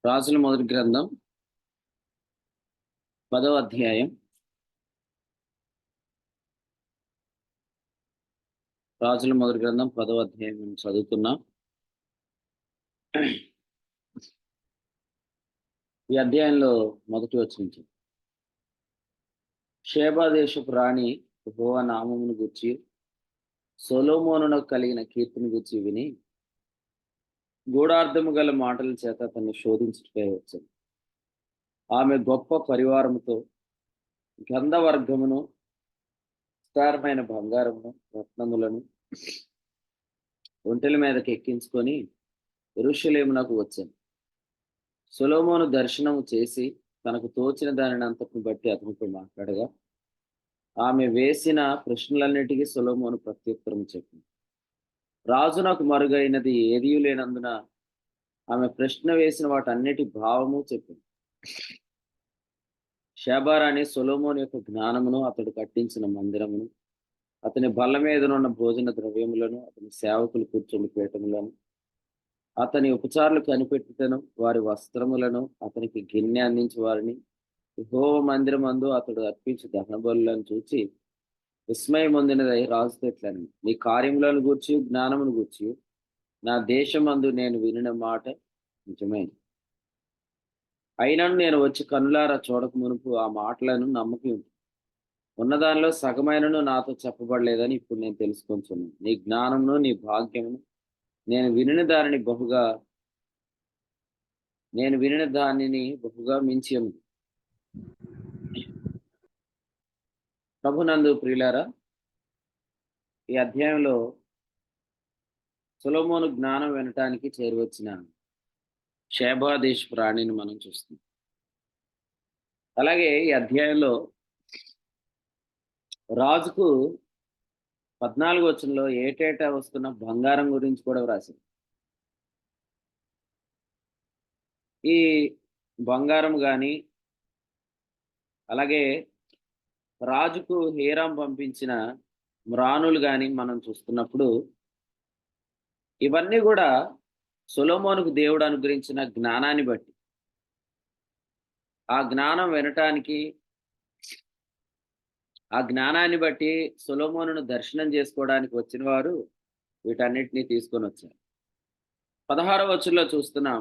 రాజుల మొదటి గ్రంథం 10వ అధ్యాయం. రాజుల మొదటి గ్రంథం 10వ అధ్యాయం చదువుతున్నాం. ఈ అధ్యాయంలో మొదటి వచనం, షేబా దేశపు రాణి యెహోవా నామమును గూర్చి సొలొమోనునకు కలిగిన కీర్తిని గూర్చి విని గూఢార్థము గల మాటల చేత అతన్ని శోధించుటకై వచ్చింది. ఆమె గొప్ప పరివారముతో గంధవర్గమును, విస్తారమైన బంగారమును, రత్నములను ఒంటెల మీదకి ఎక్కించుకొని యెరూషలేమునకు వచ్చాను. సొలొమోను దర్శనము చేసి తనకు తోచిన దానిని అంతటిని బట్టి అతనితో మాట్లాడగా, ఆమె వేసిన ప్రశ్నలన్నిటికీ సొలొమోను ప్రత్యుత్తరం చెప్పింది. రాజు నాకు మరుగైనది ఏదీ లేనందున ఆమె ప్రశ్న వేసిన వాటన్నిటి భావము చెప్పింది. షేబారాణి సొలొమోను యొక్క జ్ఞానమును, అతడు కట్టించిన మందిరమును, అతని బల్ల మీదనున్న భోజన ద్రవ్యములను, అతని సేవకులు కూర్చొని పీఠములను, అతని ఉపచారులు కనిపెట్టుటను, వారి వస్త్రములను, అతనికి గిన్నె అందించి వారిని, యెహోవా మందిరమందు అతడు అర్పించి దహన బలులను చూచి విస్మయం పొందినదై రాజుతో ఇట్లని, నీ కార్యములను గూర్చి జ్ఞానమును గూర్చి నా దేశమందు నేను వినిన మాట నిజమే. అయినను నేను వచ్చి కనులారా చూడక మునుపు ఆ మాటలను నమ్మకం ఉన్నదానిలో సగమైనను నాతో చెప్పబడలేదని ఇప్పుడు నేను తెలుసుకొంచున్నాను. నీ జ్ఞానమును, నీ భాగ్యమును నేను వినిన దానిని బహుగా మించి ఉంది. ప్రభునందు ప్రియులారా, ఈ అధ్యాయంలో సొలొమోను జ్ఞానం వినటానికి చేరువచ్చిన షేబా దేశపు రాణిని మనం చూస్తున్నాం. అలాగే ఈ అధ్యాయంలో రాజుకు 14వ వచనంలో ఏటేటా వస్తున్న బంగారం గురించి కూడా వ్రాసింది. ఈ బంగారం కానీ, అలాగే రాజుకు హీరాం పంపించిన మ్రానులు కానీ మనం చూస్తున్నప్పుడు, ఇవన్నీ కూడా సొలొమోనుకు దేవుడు అనుగ్రహించిన జ్ఞానాన్ని బట్టి, ఆ జ్ఞానం వినటానికి, ఆ జ్ఞానాన్ని బట్టి సొలొమోనును దర్శనం చేసుకోవడానికి వచ్చిన వారు వీటన్నిటినీ తీసుకొని వచ్చారు. 16వ వచనంలో చూస్తున్నాం,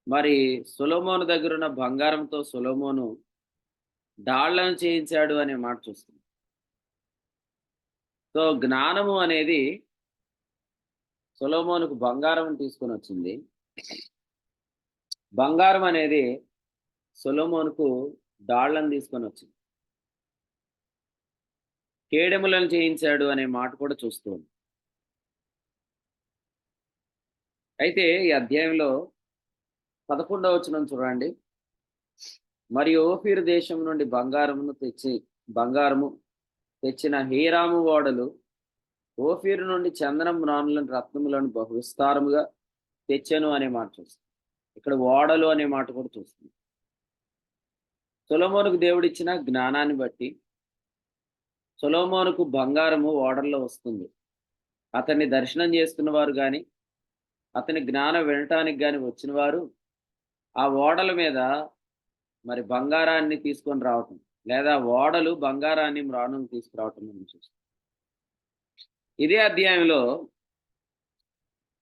మరి సొలొమోను దగ్గరున్న బంగారంతో సొలొమోను డాళ్లను చేయించాడు అనే మాట చూస్తున్నాం. సో జ్ఞానము అనేది సొలొమోనుకు బంగారం తీసుకొని వచ్చింది. బంగారం అనేది సొలొమోనుకు డాళ్లను తీసుకొని వచ్చింది. కేడెములను చేయించాడు అనే మాట కూడా చూస్తూ ఉంది. అయితే ఈ అధ్యాయంలో 11వ వచనం చూడండి. మరియు ఓఫీరు దేశం నుండి బంగారము తెచ్చిన హీరాము ఓడలు ఓఫీరు నుండి చందనం, మ్రానులను, రత్నములను బహు విస్తారముగా తెచ్చాను అనే మాట చూస్తుంది. ఇక్కడ ఓడలు అనే మాట కూడా చూస్తుంది. సొలొమోనుకు దేవుడిచ్చిన జ్ఞానాన్ని బట్టి సొలొమోనుకు బంగారము ఓడల్లో వస్తుంది. అతన్ని దర్శనం చేసుకున్న వారు కానీ, అతని జ్ఞానం వినటానికి కానీ వచ్చిన వారు ఆ ఓడల మీద మరి బంగారాన్ని తీసుకొని రావటం, లేదా ఓడలు బంగారాన్ని, మ్రానును తీసుకురావటం మనం చూస్తాం. ఇదే అధ్యాయంలో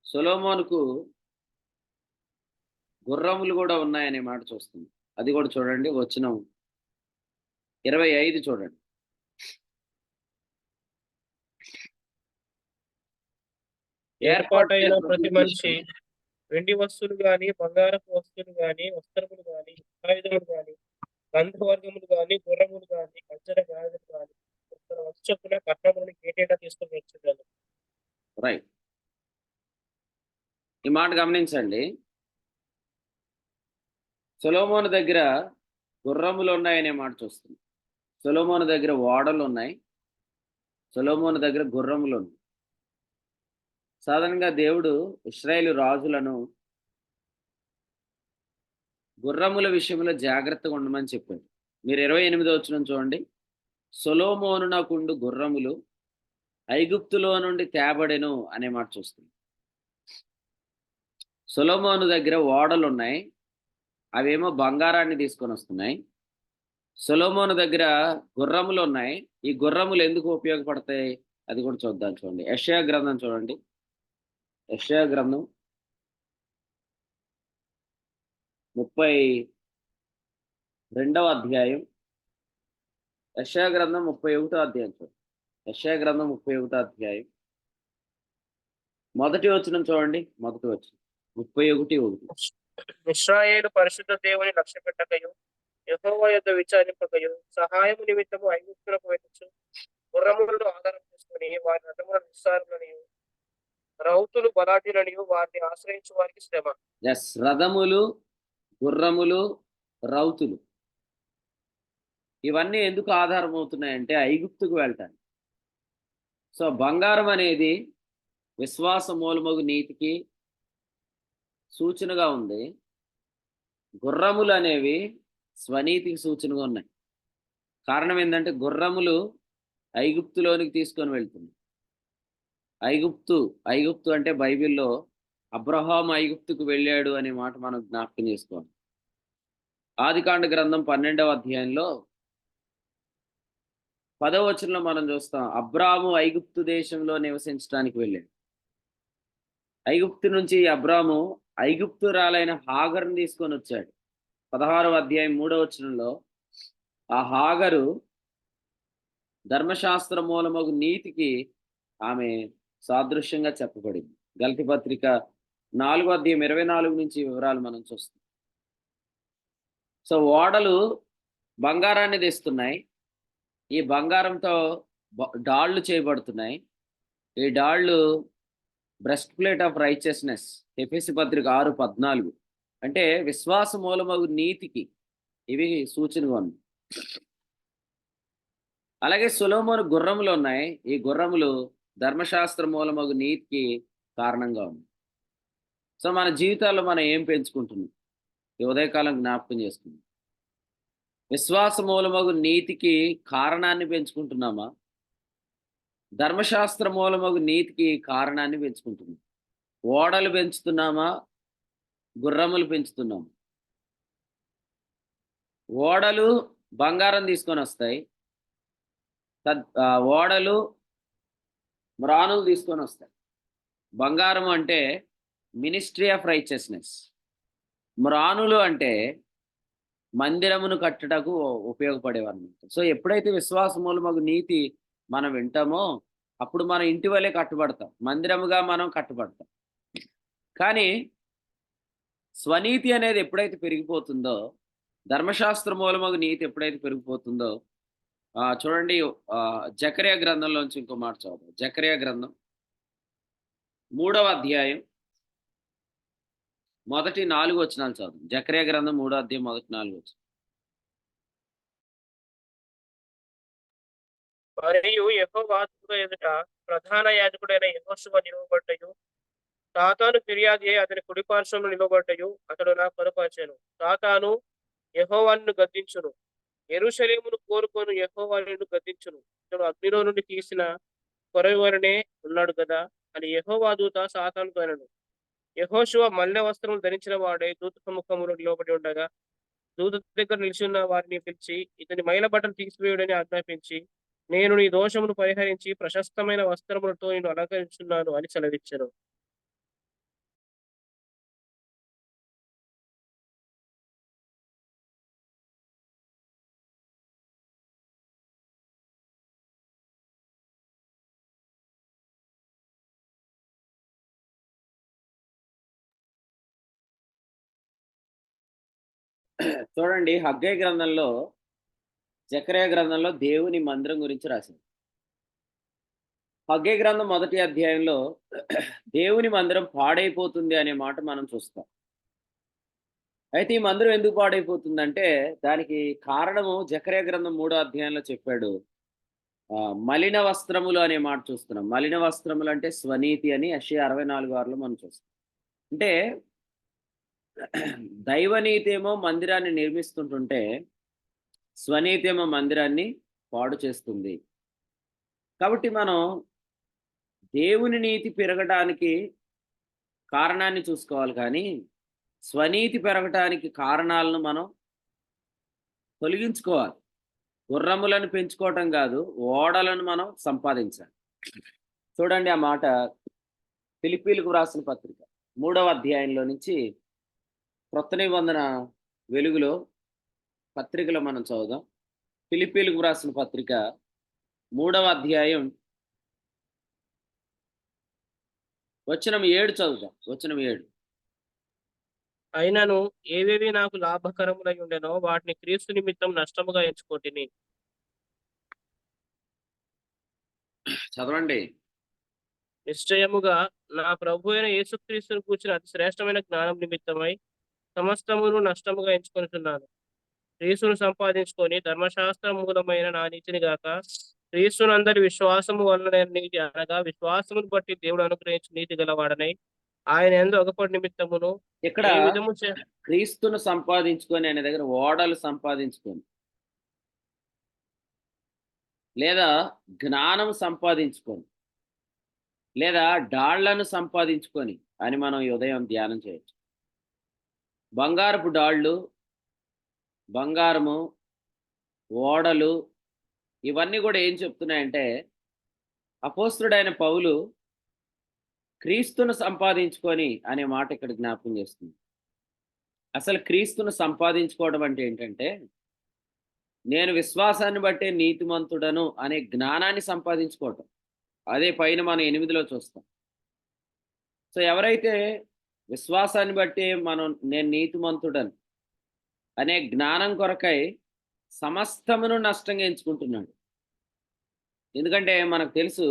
సొలొమోనుకు గుర్రములు కూడా ఉన్నాయనే మాట చూస్తుంది. అది కూడా చూడండి, వచనం 25 చూడండి. ఏర్పాటైన ప్రతి మనిషి వెండి వస్తువులు గాని, బంగారపు వస్తువులు గాని, వస్త్రములు గాని, ఆయుధములు గాని, గంధవర్గములు గాని, గుర్రములు గాని, కంచర గాజులు గాని, తన వంతు చొప్పున కట్నములను ఏటేటా తీసుకొని వచ్చున్నాను. రైట్, ఈ మాట గమనించండి. సొలొమోను దగ్గర గుర్రములు ఉన్నాయనే మాట చూస్తుంది. సొలొమోను దగ్గర ఓడలు ఉన్నాయి, సొలొమోను దగ్గర గుర్రములు ఉన్నాయి. సాధారణంగా దేవుడు ఇశ్రాయేలు రాజులను గుర్రముల విషయంలో జాగ్రత్తగా ఉండమని చెప్పాడు. మీరు 28వ వచనం చూడండి. సొలొమోనునకుండు గుర్రములు ఐగుప్తులో నుండి తేబడెను అనే మాట చూస్తుంది. సొలొమోను దగ్గర ఓడలు ఉన్నాయి, అవేమో బంగారాన్ని తీసుకొని వస్తున్నాయి. సొలొమోను దగ్గర గుర్రములు ఉన్నాయి, ఈ గుర్రములు ఎందుకు ఉపయోగపడతాయి అది కూడా చూద్దాం. చూడండి, యెషయా గ్రంథం చూడండి. యెషయా గ్రంథం 32వ అధ్యాయం. యెషయా గ్రంథం 31వ అధ్యాయం చూడండి. యెషయా గ్రంథం 31వ అధ్యాయం మొదటి వచనం చూడండి. మొదటి వచనం 31:1. ఇశ్రాయేలు పరిశుద్ధ దేవుని లక్ష్య పెట్టకయు, యెహోవా యొద్ద విచారింపకయు, సహాయము నిమిత్తము ఐగుప్తులకు వెళ్ళుచు, గుర్రములను ఆధారం చేసుకుని వారి రథముల నిస్సారులనియు, రౌతులు బలాఢ్యులనియు వారిని ఆశ్రయించు వారికి శ్రమ. ఎస్, రథములు, గుర్రములు, రౌతులు ఇవన్నీ ఎందుకు ఆధారం అవుతున్నాయంటే ఐగుప్తుకు వెళ్ళటానికి. సో బంగారం అనేది విశ్వాస మూలమగు నీతికి సూచనగా ఉంది. గుర్రములు అనేవి స్వనీతికి సూచనగా ఉన్నాయి. కారణం ఏంటంటే గుర్రములు ఐగుప్తులోనికి తీసుకొని వెళ్తున్నాయి. ఐగుప్తు అంటే బైబిల్లో అబ్రహాం ఐగుప్తుకు వెళ్ళాడు అనే మాట మనం జ్ఞాపకం చేసుకోవాలి. ఆదికాండ గ్రంథం 12వ అధ్యాయంలో 10వ వచనంలో మనం చూస్తాం, అబ్రాము ఐగుప్తు దేశంలో నివసించడానికి వెళ్ళాడు. ఐగుప్తు నుంచి అబ్రాము ఐగుప్తురాలైన హాగరుని తీసుకొని వచ్చాడు. 16వ అధ్యాయం 3వ వచనంలో ఆ హాగరు ధర్మశాస్త్ర మూలమగు నీతికి ఆమె సాదృశ్యంగా చెప్పబడింది. గలతీ పత్రిక 4వ అధ్యాయం 24 నుంచి వివరాలు మనం చూస్తాం. సో ఓడలు బంగారాన్ని తెస్తున్నాయి, ఈ బంగారంతో డాళ్ళు చేయబడుతున్నాయి. ఈ డాళ్ళు బ్రెస్ట్ ప్లేట్ ఆఫ్ రైచియస్నెస్, ఎఫెసీ పత్రిక 6:14, అంటే విశ్వాస మూలమగు నీతికి ఇవి సూచనగా ఉన్నాయి. అలాగే సొలొమోను గుర్రములు ఉన్నాయి, ఈ గుర్రములు ధర్మశాస్త్ర మూలమగు నీతికి కారణంగా ఉన్నాయి. సో మన జీవితాల్లో మనం ఏం పెంచుకుంటున్నాం ఈ ఉదయకాలం జ్ఞాపకం చేసుకుందాం. విశ్వాస మూలమగు నీతికి కారణాన్ని పెంచుకుంటున్నామా, ధర్మశాస్త్ర మూలమగు నీతికి కారణాన్ని పెంచుకుంటున్నాం? ఓడలు పెంచుతున్నామా, గుర్రములు పెంచుతున్నామా? ఓడలు బంగారం తీసుకొని వస్తాయి, ఓడలు మ్రానులు తీసుకొని వస్తాయి. బంగారం అంటే మినిస్ట్రీ ఆఫ్ రైచియస్నెస్, మ్రానులు అంటే మందిరమును కట్టుటకు ఉపయోగపడేవన్నమాట. సో ఎప్పుడైతే విశ్వాస మూలమగు నీతి మనం వింటామో అప్పుడు మనం ఇంటి వలె కట్టుబడతాం, మందిరముగా మనం కట్టుబడతాం. కానీ స్వనీతి అనేది ఎప్పుడైతే పెరిగిపోతుందో, ధర్మశాస్త్ర మూలమగు నీతి ఎప్పుడైతే పెరిగిపోతుందో, చూడండి, జకర్యా గ్రంథంలోంచి ఇంకో మాట చదువు. జకర్యా గ్రంథం 3వ అధ్యాయం మొదటి 4 వచనాలు చదువు. జకర్యా గ్రంథం 3వ అధ్యాయం మొదటి 4 వచనం. మరియు యెహోవా దూత ఎదుట ప్రధాన యాజకుడైన యెహోషువ నిలువబడ్డయు, సాతాను ఫిర్యాదు అయి అతని కుడిపార్శ్వంలో నిలబడ్డయు అతడు నాకు కనపరిచెను. సాతాను యెహోవాను గద్దించును, యెరూషలేమును కోరుకొను యెహోవా నిన్ను గద్దించును, ఇతడు అగ్నిలో నుండి తీసిన కొరవలనే ఉన్నాడు కదా అని యెహోవా దూత సాతానుతో అనెను. యెహోషువ మల్లె వస్త్రములు ధరించిన వాడై దూత సముఖంలో నిలబడి ఉండగా, దూత దగ్గర నిలిచిన వారిని పిలిచి ఇతని మైల బట్టలు తీసివేయుడని ఆజ్ఞాపించి, నేను నీ దోషమును పరిహరించి ప్రశస్తమైన వస్త్రములతో నేను అలంకరించున్నాను అని సెలవిచ్చెను. చూడండి, హగ్గై గ్రంథంలో, జకర్యా గ్రంథంలో దేవుని మందిరం గురించి రాసింది. హగ్గై గ్రంథం 1వ అధ్యాయంలో దేవుని మందిరం పాడైపోతుంది అనే మాట మనం చూస్తాం. అయితే ఈ మందిరం ఎందుకు పాడైపోతుందంటే దానికి కారణము జకర్యా గ్రంథం 3వ అధ్యాయంలో చెప్పాడు. మలిన వస్త్రములు అనే మాట చూస్తున్నాం. మలిన వస్త్రములు అంటే స్వనీతి అని యెషయా 64:6లో మనం చూస్తాం. అంటే దైవనీతేమో మందిరాన్ని నిర్మిస్తుంటుంటే స్వనీతేమో మందిరాన్ని పాడు చేస్తుంది. కాబట్టి మనం దేవుని నీతి పెరగడానికి కారణాన్ని చూసుకోవాలి, కానీ స్వనీతి పెరగటానికి కారణాలను మనం తొలగించుకోవాలి. గుర్రములను పెంచుకోవటం కాదు, ఓడలను మనం సంపాదించాలి. చూడండి ఆ మాట ఫిలిప్పీలకు వ్రాసిన పత్రిక 3వ అధ్యాయంలో నుంచి క్రొత్త నిబంధన వెలుగులో పత్రికలో మనం చదువుదాం. ఫిలిప్పీలకు వ్రాసిన పత్రిక 3వ అధ్యాయం వచనం 7 చదువుదాం. వచనం 7. అయినను ఏవేవి నాకు లాభకరములై ఉండెనో వాటిని క్రీస్తు నిమిత్తం నష్టముగా ఎంచుకొంటిని. చదవండి. నిశ్చయముగా నా ప్రభు అయిన యేసుక్రీస్తును కూర్చిన అతి శ్రేష్టమైన జ్ఞానం నిమిత్తమై సమస్తమును నష్టముగా ఎంచుకొనుచున్నాను. క్రీస్తును సంపాదించుకొని ధర్మశాస్త్ర మూలమైన నా నీతిని గాక క్రీస్తునందరి విశ్వాసము వలన నీతి అనగా విశ్వాసమును బట్టి దేవుడు అనుగ్రహించి నీతి గలవాడనై ఆయన యందు ఒకపడి నిమిత్తమును ఇక్కడ ఏ విధము క్రీస్తును సంపాదించుకొని అనే దగ్గర ఓడలు సంపాదించుకొని లేదా జ్ఞానం సంపాదించుకొని లేదా డాళ్లను సంపాదించుకొని అని మనం ఈ ఉదయం ధ్యానం చేయొచ్చు. బంగారపు డాళ్ళు, బంగారము, ఓడలు ఇవన్నీ కూడా ఏం చెప్తున్నాయంటే అపోస్తుడైన పౌలు క్రీస్తును సంపాదించుకొని అనే మాట ఇక్కడ జ్ఞాపకం చేస్తుంది. అసలు క్రీస్తును సంపాదించుకోవడం అంటే ఏంటంటే నేను విశ్వాసాన్ని బట్టే నీతిమంతుడను అనే జ్ఞానాన్ని సంపాదించుకోవటం. అదే పైన మనం 8లో చూస్తాం. సో ఎవరైతే విశ్వాసాన్ని బట్టి నేను నీతిమంతుడను అనే జ్ఞానం కొరకై సమస్తమును నష్టంగా ఎంచుకుంటున్నాడు. ఎందుకంటే మనకు తెలుసు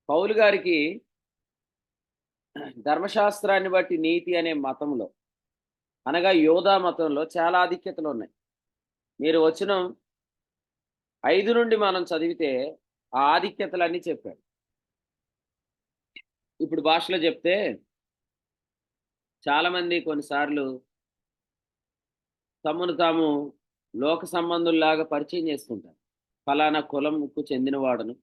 పౌలు గారికి ధర్మశాస్త్రాన్ని బట్టి నీతి అనే మతంలో అనగా యోధా మతంలో చాలా ఆధిక్యతలు ఉన్నాయి. మీరు వచనం 5 నుండి మనం చదివితే ఆ ఆధిక్యతలన్నీ చెప్పాడు. ఇప్పుడు భాషలో చెప్తే చాలామంది కొన్నిసార్లు తమను తాము లోక సంబంధుల్లాగా పరిచయం చేసుకుంటారు. ఫలానా కులంకు చెందినవాడను,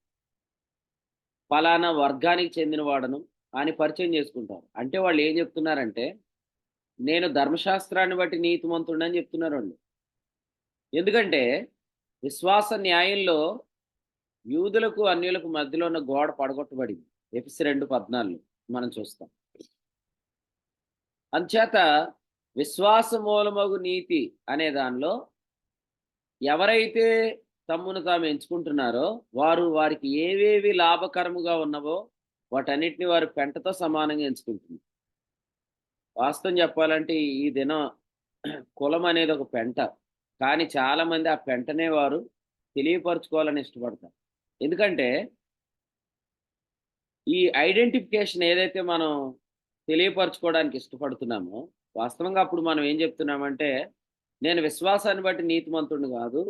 ఫలానా వర్గానికి చెందినవాడను అని పరిచయం చేసుకుంటారు. అంటే వాళ్ళు ఏం చెప్తున్నారంటే నేను ధర్మశాస్త్రాన్ని బట్టి నీతిమంతుడని చెప్తున్నారు వాళ్ళు. ఎందుకంటే విశ్వాస న్యాయంలో యూదులకు అన్యులకు మధ్యలో ఉన్న గోడ పడగొట్టబడింది. ఎఫెసీ 2:14 మనం చూస్తాం. అంచేత విశ్వాస మూలమగు నీతి అనే దానిలో ఎవరైతే తమ్మును తాము ఎంచుకుంటున్నారో వారికి ఏవేవి లాభకరముగా ఉన్నవో వాటన్నిటిని వారు పెంటతో సమానంగా ఎంచుకుంటున్నారు. వాస్తవం చెప్పాలంటే ఈ దినం కులం అనేది ఒక పెంట, కానీ చాలామంది ఆ పెంటనే వారు తెలియపరచుకోవాలని ఇష్టపడతారు. ఎందుకంటే ఈ ఐడెంటిఫికేషన్ ఏదైతే మనం తెలియపరచుకోవడానికి ఇష్టపడుతున్నామో వాస్తవంగా అప్పుడు మనం ఏం చెప్తున్నామంటే నేను విశ్వాసాన్ని బట్టి నీతిమంతుడిని కాదు,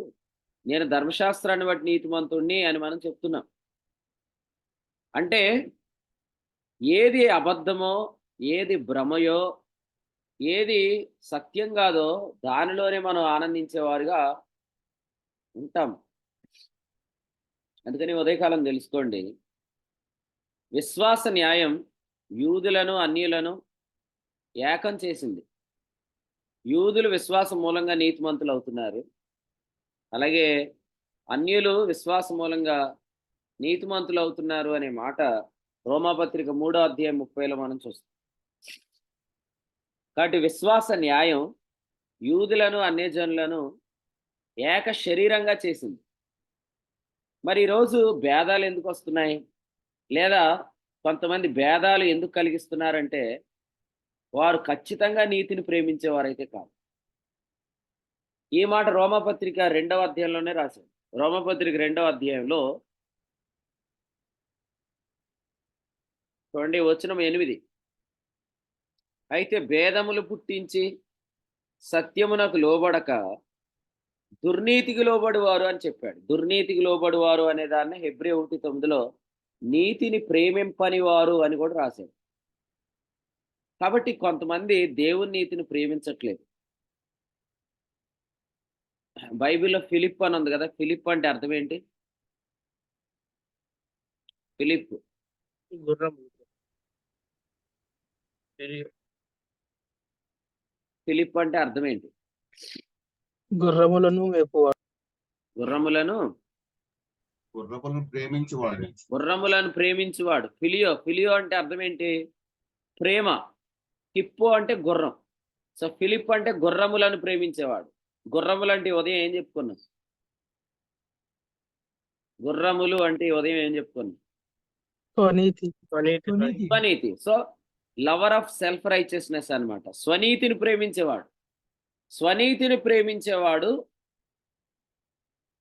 నేను ధర్మశాస్త్రాన్ని బట్టి నీతిమంతుడిని అని మనం చెప్తున్నాం. అంటే ఏది అబద్ధమో, ఏది భ్రమయో, ఏది సత్యం కాదో దానిలోనే మనం ఆనందించేవారుగా ఉంటాం. అందుకని ఉదయకాలం తెలుసుకోండి, విశ్వాస న్యాయం యూదులను అన్యులను ఏకం చేసింది. యూదులు విశ్వాసం మూలంగా నీతిమంతులు అవుతున్నారు, అలాగే అన్యులు విశ్వాసం మూలంగా నీతిమంతులు అవుతున్నారు అనే మాట రోమాపత్రిక 3వ అధ్యాయం 30లో మనం చూస్తాం. కాబట్టి విశ్వాస న్యాయం యూదులను అన్యజనులను ఏక శరీరంగా చేసింది. మరి ఈరోజు భేదాలు ఎందుకు వస్తున్నాయి, లేదా కొంతమంది భేదాలు ఎందుకు కలిగిస్తున్నారంటే వారు ఖచ్చితంగా నీతిని ప్రేమించేవారైతే కాదు. ఈ మాట రోమపత్రిక 2వ అధ్యాయంలోనే రాశారు. రోమపత్రిక 2వ అధ్యాయంలో చూడండి వచనం 8. అయితే భేదములు పుట్టించి సత్యమునకు లోబడక దుర్నీతికి లోబడివారు అని చెప్పాడు. దుర్నీతికి లోబడివారు అనే దాన్ని హెబ్రీ 1:9లో నీతిని ప్రేమింపని వారు అని కూడా రాశాడు. కాబట్టి కొంతమంది దేవుని నీతిని ప్రేమించట్లేదు. బైబిల్లో ఫిలిప్ అని ఉంది కదా, ఫిలిప్ అంటే అర్థం ఏంటి? ఫిలిప్ గుర్రం తెలియదు. ఫిలిప్ అంటే అర్థం ఏంటి? గుర్రములను మేపువాడు. గుర్రములను ప్రేమించువాడు. గుర్రములను ప్రేమించువాడు. ఫిలియో అంటే అర్థం ఏంటి? ప్రేమ. హిప్పో అంటే గుర్రం. సో ఫిలిప్ అంటే గుర్రములను ప్రేమించేవాడు. గుర్రములు అంటే ఉదయం ఏం చెప్పుకున్నాం? గుర్రములు అంటే ఉదయం ఏం చెప్పుకున్నాం? స్వనీతి. స్వనీతి. So lover of self righteousness అన్నమాట. స్వనీతిని ప్రేమించేవాడు. స్వనీతిని ప్రేమించేవాడు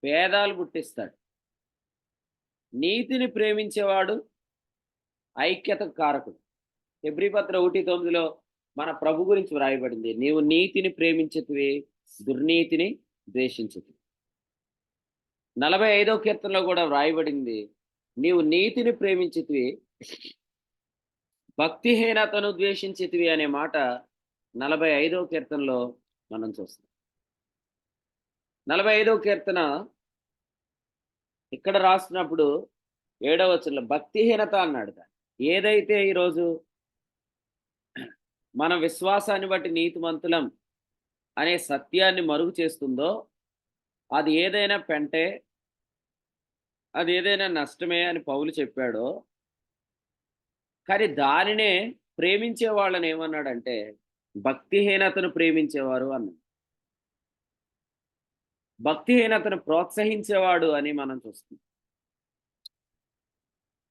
భేదాలు పుట్టిస్తాడు. నీతిని ప్రేమించేవాడు ఐక్యతకు కారకుడు. హెబ్రీ పత్రిక 1:9 మన ప్రభు గురించి వ్రాయబడింది. నీవు నీతిని ప్రేమించితివి, దుర్నీతిని ద్వేషించితివి. 45వ కీర్తనలో కూడా వ్రాయబడింది, నీవు నీతిని ప్రేమించితివి, భక్తిహీనతను ద్వేషించితివి అనే మాట 45వ కీర్తనలో మనం చూస్తాం. 45వ కీర్తన ఇక్కడ రాస్తున్నప్పుడు 7వ వచనంలో భక్తిహీనత అన్నాడు. ఏదైతే ఈరోజు మన విశ్వాసాన్ని బట్టి నీతిమంతులం అనే సత్యాన్ని మరుగు చేస్తుందో అది ఏదైనా పెంటే, అది ఏదైనా నష్టమే అని పౌలు చెప్పాడో, కానీ దానినే ప్రేమించే వాళ్ళని ఏమన్నాడంటే భక్తిహీనతను ప్రేమించేవారు అన్నాడు. భక్తిహీనతను ప్రోత్సహించేవాడు అని మనం చూస్తాం.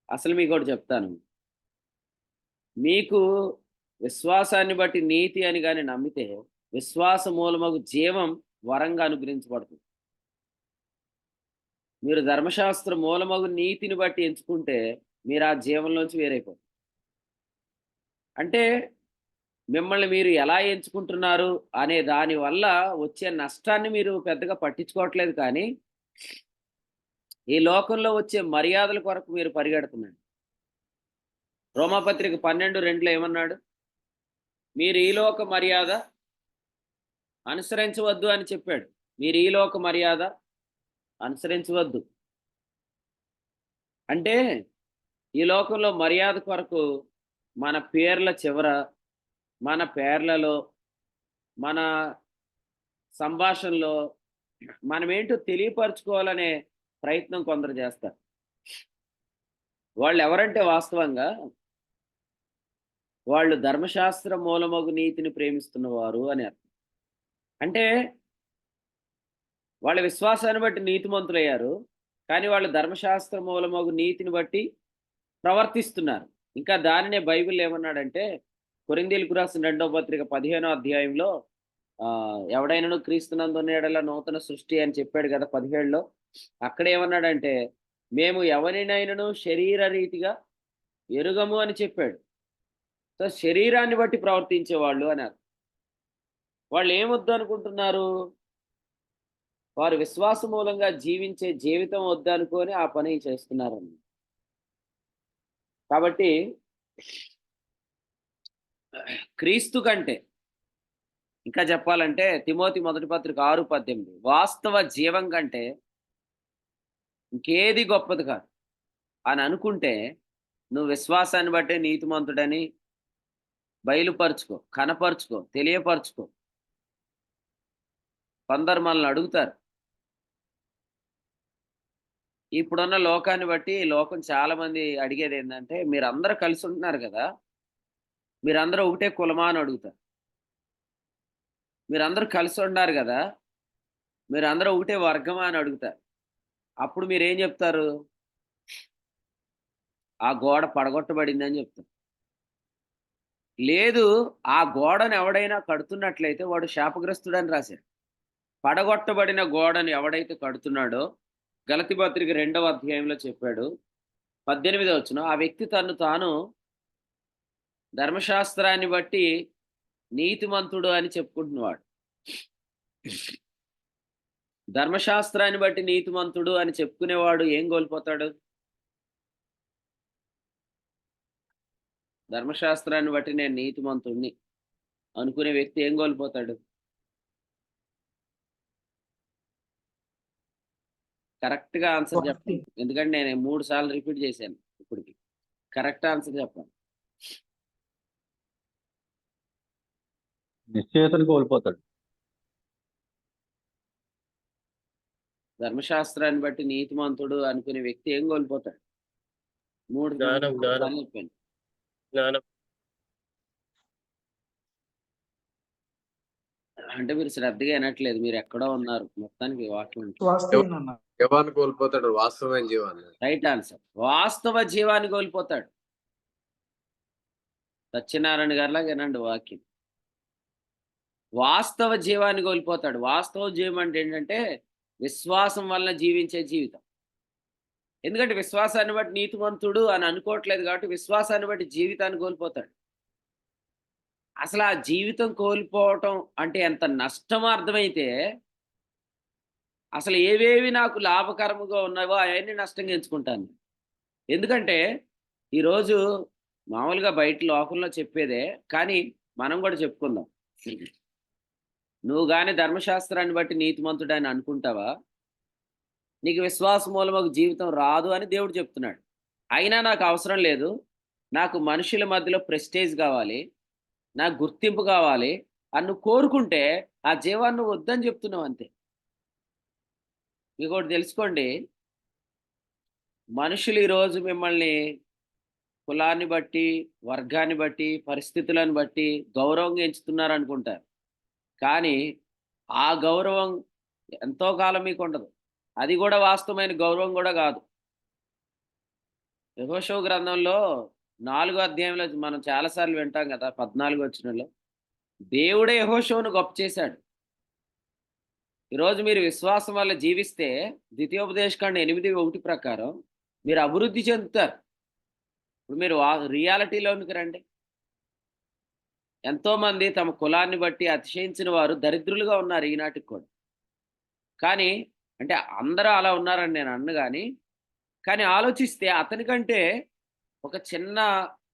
అసలు మీకు ఒకటి చెప్తాను, మీకు విశ్వాసాన్ని బట్టి నీతి అని కానీ నమ్మితే విశ్వాస మూలమగు జీవం వరంగా అనుగ్రహించబడుతుంది. మీరు ధర్మశాస్త్ర మూలమగు నీతిని బట్టి ఎంచుకుంటే మీరు ఆ జీవంలోంచి వేరైపోతారు. అంటే మిమ్మల్ని మీరు ఎలా ఎంచుకుంటున్నారు అనే దాని వల్ల వచ్చే నష్టాన్ని మీరు పెద్దగా పట్టించుకోవట్లేదు, కానీ ఈ లోకంలో వచ్చే మర్యాదల కొరకు మీరు పరిగెడుతున్నారు. రోమాపత్రిక 12:2 ఏమన్నాడు? మీరు ఈ లోక మర్యాద అనుసరించవద్దు అని చెప్పాడు. మీరు ఈ లోక మర్యాద అనుసరించవద్దు అంటే ఈ లోకంలో మర్యాద కొరకు మన పేర్ల చివర, మన పేర్లలో, మన సంభాషణలో మనమేంటో తెలియపరచుకోవాలనే ప్రయత్నం కొందరు చేస్తారు. వాళ్ళు ఎవరంటే వాస్తవంగా వాళ్ళు ధర్మశాస్త్ర మూలమగు నీతిని ప్రేమిస్తున్నవారు అని అర్థం. అంటే వాళ్ళ విశ్వాసాన్ని బట్టి నీతిమంతులయ్యారు, కానీ వాళ్ళు ధర్మశాస్త్ర మూలమగు నీతిని బట్టి ప్రవర్తిస్తున్నారు. ఇంకా దానినే బైబిల్ ఏమన్నాడంటే కొరింథీయులకు రాసిన 2వ పత్రిక 15వ అధ్యాయంలో ఎవడైనాను క్రీస్తునందున్న యెడల నూతన సృష్టి అని చెప్పాడు కదా 17లో. అక్కడ ఏమన్నాడంటే మేము ఎవరినైనాను శరీర రీతిగా ఎరుగము అని చెప్పాడు. సో శరీరాన్ని బట్టి ప్రవర్తించే వాళ్ళు అన్నారు. వాళ్ళు ఏమొద్దు అనుకుంటున్నారు? వారు విశ్వాస మూలంగా జీవించే జీవితం వద్దనుకొని ఆ పని చేస్తున్నారని. కాబట్టి క్రీస్తు కంటే ఇంకా చెప్పాలంటే తిమోతి 1వ పత్రిక 6:18 వాస్తవ జీవం కంటే ఇంకేది గొప్పది కాదు అని అనుకుంటే నువ్వు విశ్వాసాన్ని బట్టే నీతిమంతుడని బయలుపరుచుకో, కనపరుచుకో, తెలియపరుచుకో. కొందరు మనల్ని అడుగుతారు, ఇప్పుడున్న లోకాన్ని బట్టి లోకం చాలా మంది అడిగేది ఏంటంటే మీరందరూ కలిసి ఉంటున్నారు కదా, మీరందరూ ఒకటే కులమా అని అడుగుతారు. మీరందరూ కలిసి ఉన్నారు కదా, మీరందరూ ఒకటే వర్గమా అని అడుగుతారు. అప్పుడు మీరేం చెప్తారు? ఆ గోడ పడగొట్టబడింది అని చెప్తారు. లేదు, ఆ గోడను ఎవడైనా కడుతున్నట్లయితే వాడు శాపగ్రస్తుడని రాశారు. పడగొట్టబడిన గోడను ఎవడైతే కడుతున్నాడో గలతీ పత్రిక 2వ అధ్యాయంలో చెప్పాడు 18వ వచనం, ఆ వ్యక్తి తను తాను ధర్మశాస్త్రాన్ని బట్టి నీతిమంతుడు అని చెప్పుకుంటున్నవాడు. ధర్మశాస్త్రాన్ని బట్టి నీతిమంతుడు అని చెప్పుకునేవాడు ఏం కోల్పోతాడు? ధర్మశాస్త్రాన్ని బట్టి నేను నీతిమంతుడిని అనుకునే వ్యక్తి ఏం కోల్పోతాడు? కరెక్ట్గా ఆన్సర్ చెప్పండి, ఎందుకంటే నేను 3 సార్లు రిపీట్ చేశాను ఇప్పటికి. కరెక్ట్ ఆన్సర్ చెప్పండి. నిశ్చయతను కోల్పోతాడు. ధర్మశాస్త్రాన్ని బట్టి నీతిమంతుడు అనుకునే వ్యక్తి ఏం కోల్పోతాడు? మూడు జ్ఞానం సార్లు చెప్పాను. జ్ఞానం అంటే మీరు శ్రద్ధగా వినట్లేదు, మీరు ఎక్కడో ఉన్నారు. మొత్తానికి వాక్యం వాస్తవంగా ఉన్నా. జీవాన్ని కోల్పోతాడు, వాస్తవమైన జీవాన్ని. Right answer. వాస్తవ జీవాన్ని కోల్పోతాడు. సత్యనారాయణ గారిలాగా వినండి వాక్యం. వాస్తవ జీవాన్ని కోల్పోతాడు. వాస్తవ జీవం అంటే ఏంటంటే విశ్వాసం వలన జీవించే జీవితం. ఎందుకంటే విశ్వాసాన్ని బట్టి నీతివంతుడు అని అనుకోవట్లేదు కాబట్టి విశ్వాసాన్ని బట్టి జీవితాన్ని కోల్పోతాడు. అసలు ఆ జీవితం కోల్పోవటం అంటే ఎంత నష్టమో అర్థమైతే అసలు ఏవేవి నాకు లాభకరముగా ఉన్నావో అవన్నీ నష్టంగా ఎంచుకుంటాను. ఎందుకంటే ఈరోజు మామూలుగా బయట లోకంలో చెప్పేదే, కానీ మనం కూడా చెప్పుకుందాం. నువ్వు కానీ ధర్మశాస్త్రాన్ని బట్టి నీతిమంతుడు అని అనుకుంటావా, నీకు విశ్వాస మూలమకు జీవితం రాదు అని దేవుడు చెప్తున్నాడు. అయినా నాకు అవసరం లేదు, నాకు మనుషుల మధ్యలో ప్రెస్టేజ్ కావాలి, నాకు గుర్తింపు కావాలి అని నువ్వు కోరుకుంటే ఆ జీవాన్ని నువ్వు వద్దని చెప్తున్నావు అంతే. మీకు ఒకటి తెలుసుకోండి, మనుషులు ఈరోజు మిమ్మల్ని కులాన్ని బట్టి, వర్గాన్ని బట్టి, పరిస్థితులను బట్టి గౌరవంగా ఎంచుతున్నారు అనుకుంటారు. కానీ ఆ గౌరవం ఎంతో కాలం మీకు ఉండదు. అది కూడా వాస్తవమైన గౌరవం కూడా కాదు. యెహోషువ గ్రంథంలో 4వ అధ్యాయంలో మనం చాలాసార్లు వింటాం కదా, 14వ వచనంలో దేవుడే యెహోషువను గొప్ప చేశాడు. ఈరోజు మీరు విశ్వాసం వల్ల జీవిస్తే ద్వితీయోపదేశకాండం 8:1 ప్రకారం మీరు అభివృద్ధి చెందుతారు. ఇప్పుడు మీరు రియాలిటీలోనికి రండి. ఎంతోమంది తమ కులాన్ని బట్టి అతిశయించిన వారు దరిద్రులుగా ఉన్నారు ఈనాటికి కూడా. కానీ అంటే అందరూ అలా ఉన్నారని నేను అన్ను, కానీ ఆలోచిస్తే అతనికంటే ఒక చిన్న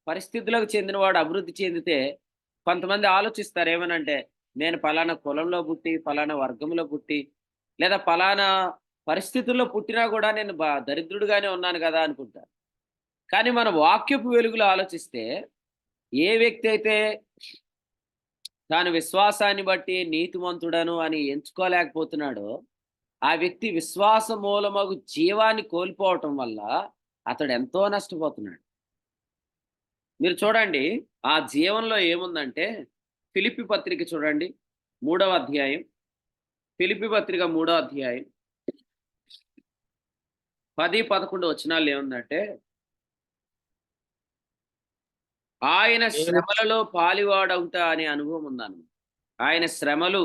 పరిస్థితులకు చెందినవాడు అభివృద్ధి చెందితే కొంతమంది ఆలోచిస్తారు ఏమనంటే, నేను పలానా కులంలో పుట్టి, పలానా వర్గంలో పుట్టి, లేదా పలానా పరిస్థితుల్లో పుట్టినా కూడా నేను దరిద్రుడుగానే ఉన్నాను కదా అనుకుంటారు. కానీ మన వాక్యపు వెలుగులో ఆలోచిస్తే ఏ వ్యక్తి అయితే తాను విశ్వాసాన్ని బట్టి నీతిమంతుడను అని ఎంచుకోలేకపోతున్నాడో ఆ వ్యక్తి విశ్వాస మూలమగు జీవాన్ని కోల్పోవటం వల్ల అతడు ఎంతో నష్టపోతున్నాడు. మీరు చూడండి ఆ జీవంలో ఏముందంటే, ఫిలిప్పి పత్రిక చూడండి 3వ అధ్యాయం, ఫిలిప్పి పత్రిక 3వ అధ్యాయం 10-11 వచనాలు ఏముందంటే, ఆయన శ్రమలలో పాలివాడవుతా అనే అనుభవం ఉందన్న. ఆయన శ్రమలు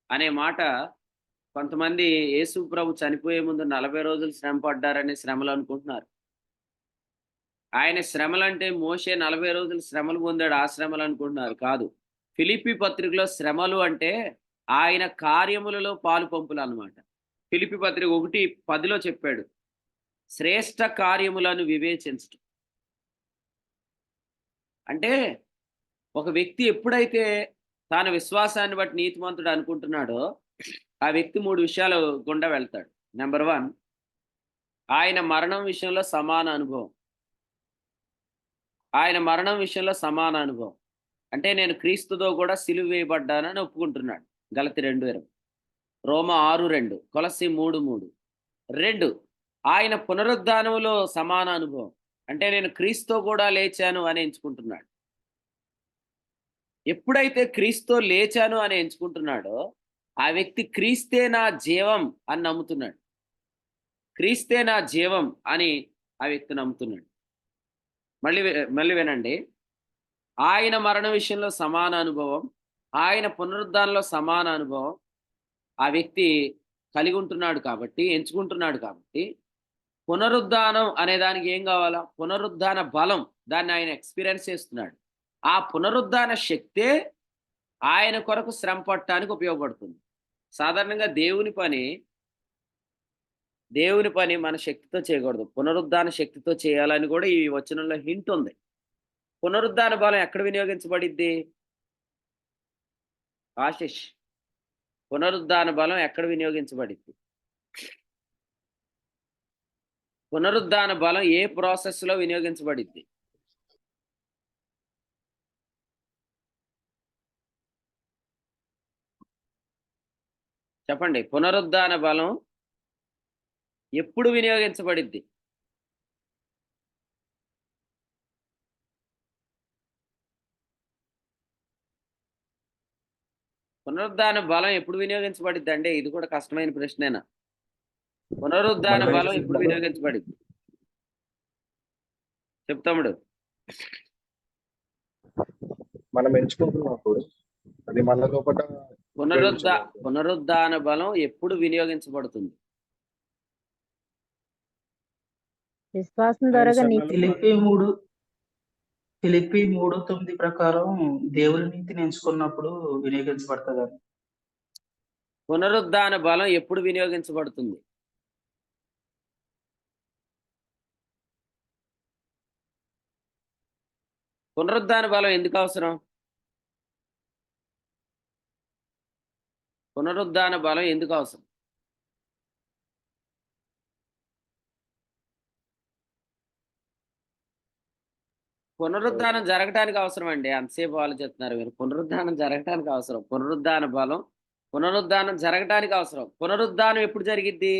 అనే మాట కొంతమంది యేసు ప్రభు చనిపోయే ముందు 40 రోజులు శ్రమ పడ్డారనే శ్రమలు అనుకుంటున్నారు. ఆయన శ్రమలు అంటే మోషే 40 రోజులు శ్రమలు పొందాడు, ఆ శ్రమలు అనుకుంటున్నారు. కాదు, ఫిలిప్పి పత్రికలో శ్రమలు అంటే ఆయన కార్యములలో పాలు పంపులు అన్నమాట. ఫిలిప్పి పత్రిక 1:10 చెప్పాడు, శ్రేష్ఠ కార్యములను వివేచించడం. అంటే ఒక వ్యక్తి ఎప్పుడైతే తాను విశ్వాసాన్ని బట్టి నీతిమంతుడు అనుకుంటున్నాడో ఆ వ్యక్తి 3 విషయాలు గుండా వెళ్తాడు. నెంబర్ 1, ఆయన మరణం విషయంలో సమాన అనుభవం. ఆయన మరణం విషయంలో సమాన అనుభవం అంటే నేను క్రీస్తుతో కూడా సిలువ వేయబడ్డానని ఒప్పుకుంటున్నాడు. గలతి 2:20, రోమా 6:2, కొలస్సీ 3:3. 2, ఆయన పునరుద్ధానములో సమాన అనుభవం అంటే నేను క్రీస్తుతో కూడా లేచాను అని ఎంచుకుంటున్నాడు. ఎప్పుడైతే క్రీస్తుతో లేచాను అని ఎంచుకుంటున్నాడో ఆ వ్యక్తి క్రీస్తే నా జీవం అని నమ్ముతున్నాడు. క్రీస్తే నా జీవం అని ఆ వ్యక్తి నమ్ముతున్నాడు. మళ్ళీ వినండి, ఆయన మరణ విషయంలో సమాన అనుభవం, ఆయన పునరుద్ధానంలో సమాన అనుభవం ఆ వ్యక్తి కలిగి ఉంటున్నాడు కాబట్టి, ఎంచుకుంటున్నాడు కాబట్టి, పునరుద్ధానం అనే దానికి ఏం కావాలా? పునరుద్ధాన బలం. దాన్ని ఆయన ఎక్స్పీరియన్స్ చేస్తున్నాడు. ఆ పునరుద్ధాన శక్తే ఆయన కొరకు శ్రమ పడటానికి ఉపయోగపడుతుంది. సాధారణంగా దేవుని పని మన శక్తితో చేయకూడదు, పునరుద్ధాన శక్తితో చేయాలని కూడా ఈ వచనంలో హింట్ ఉంది. పునరుద్ధాన బలం ఎక్కడ వినియోగించబడిద్ది? ఆశిష్, పునరుద్ధాన బలం ఎక్కడ వినియోగించబడిద్ది? పునరుద్ధాన బలం ఏ ప్రాసెస్లో వినియోగించబడిద్ది? చెప్పండి. పునరుద్ధాన బలం ఎప్పుడు వినియోగించబడిద్ది? పునరుద్ధాన బలం ఎప్పుడు వినియోగించబడిద్ది అంటే ఇది కూడా కష్టమైన ప్రశ్నేనా? పునరుద్ధాన మనం బలం ఎప్పుడు వినియోగించబడిద్ది? చెప్తాముడు. మనం ఎంచుకుంటున్నప్పుడు అది మన లోపల పునరుద్ధాన బలం ఎప్పుడు వినియోగించబడుతుంది? విశ్వాసం ద్వారా ఫిలిప్పి 3:9 ప్రకారం దేవుని నీతిని ఎంచుకున్నప్పుడు వినియోగించబడుతుంది. పునరుద్ధాన బలం ఎప్పుడు వినియోగించబడుతుంది? పునరుద్ధాన బలం ఎందుకు అవసరం? పునరుద్ధాన బలం ఎందుకు అవసరం? పునరుద్ధానం జరగటానికి అవసరం అండి. అంతసేపు ఆలోచిస్తున్నారు మీరు. పునరుద్ధానం జరగటానికి అవసరం. పునరుద్ధాన బలం పునరుద్ధానం జరగటానికి అవసరం. పునరుద్ధానం ఎప్పుడు జరిగిద్ది?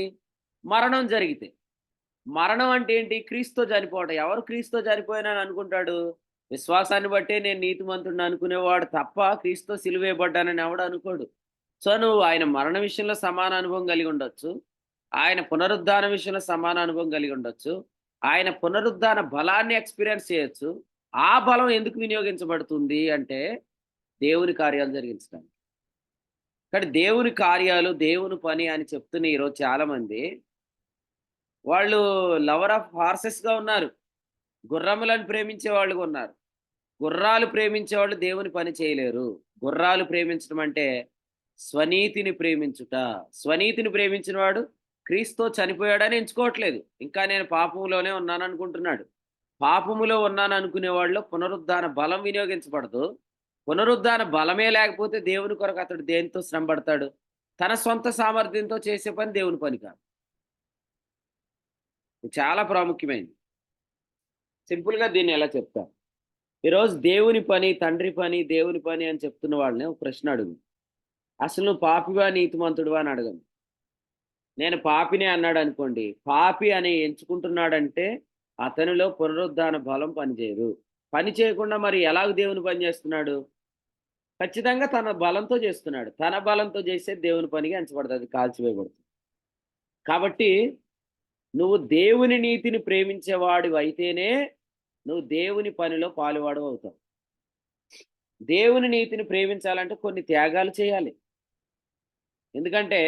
మరణం జరిగితే. మరణం అంటే ఏంటి? క్రీస్తుతో చనిపోవడం. ఎవరు క్రీస్తుతో చనిపోయినాను అనుకుంటాడు? విశ్వాసాన్ని బట్టే నేను నీతిమంతుడిని అనుకునేవాడు తప్ప క్రీస్తుతో సిలువేయబడ్డానని ఎవడు అనుకోడు. సో నువ్వు ఆయన మరణ విషయంలో సమాన అనుభవం కలిగి ఉండొచ్చు, ఆయన పునరుద్ధాన విషయంలో సమాన అనుభవం కలిగి ఉండొచ్చు, ఆయన పునరుద్ధాన బలాన్ని ఎక్స్పీరియన్స్ చేయొచ్చు. ఆ బలం ఎందుకు వినియోగించబడుతుంది అంటే దేవుని కార్యాలు జరిగించడానికి. కానీ దేవుని కార్యాలు, దేవుని పని అని చెప్తున్న ఈరోజు చాలా మంది వాళ్ళు లవర్ ఆఫ్ హార్సెస్గా ఉన్నారు. గుర్రములను ప్రేమించే వాళ్ళు ఉన్నారు. గుర్రాలు ప్రేమించే వాళ్ళు దేవుని పని చేయలేరు. గుర్రాలు ప్రేమించడం అంటే స్వనీతిని ప్రేమించుట. స్వనీతిని ప్రేమించిన వాడు క్రీస్తుతో చనిపోయాడని ఎంచుకోవట్లేదు. ఇంకా నేను పాపములోనే ఉన్నాను అనుకుంటున్నాడు. పాపములో ఉన్నాను అనుకునే వాళ్ళు పునరుద్ధాన బలం వినియోగించబడదు. పునరుద్ధాన బలమే లేకపోతే దేవుని కొరకు అతడు దేనితో శ్రమ పడతాడు? తన సొంత సామర్థ్యంతో చేసే పని దేవుని పని కాదు. ఇది చాలా ప్రాముఖ్యమైనది. సింపుల్గా దీన్ని ఎలా చెప్తా? ఈరోజు దేవుని పని, తండ్రి పని, దేవుని పని అని చెప్తున్న వాళ్ళని ఒక ప్రశ్న అడుగు. అసలు నువ్వు పాపివా నీతిమంతుడువా అని అడగను. నేను పాపినే అన్నాడు అనుకోండి, పాపి అని ఎంచుకుంటున్నాడంటే అతనిలో పునరుద్ధాన బలం పనిచేయదు. పని చేయకుండా మరి ఎలాగ దేవుని పని చేస్తున్నాడు? ఖచ్చితంగా తన బలంతో చేస్తున్నాడు. తన బలంతో చేసే దేవుని పనిగా ఎంచబడుతుంది, కాల్చివేయబడుతుంది. కాబట్టి నువ్వు దేవుని నీతిని ప్రేమించేవాడు అయితేనే నువ్వు దేవుని పనిలో పాలువాడు అవుతావు. దేవుని నీతిని ప్రేమించాలంటే కొన్ని త్యాగాలు చేయాలి. ఎందుకంటే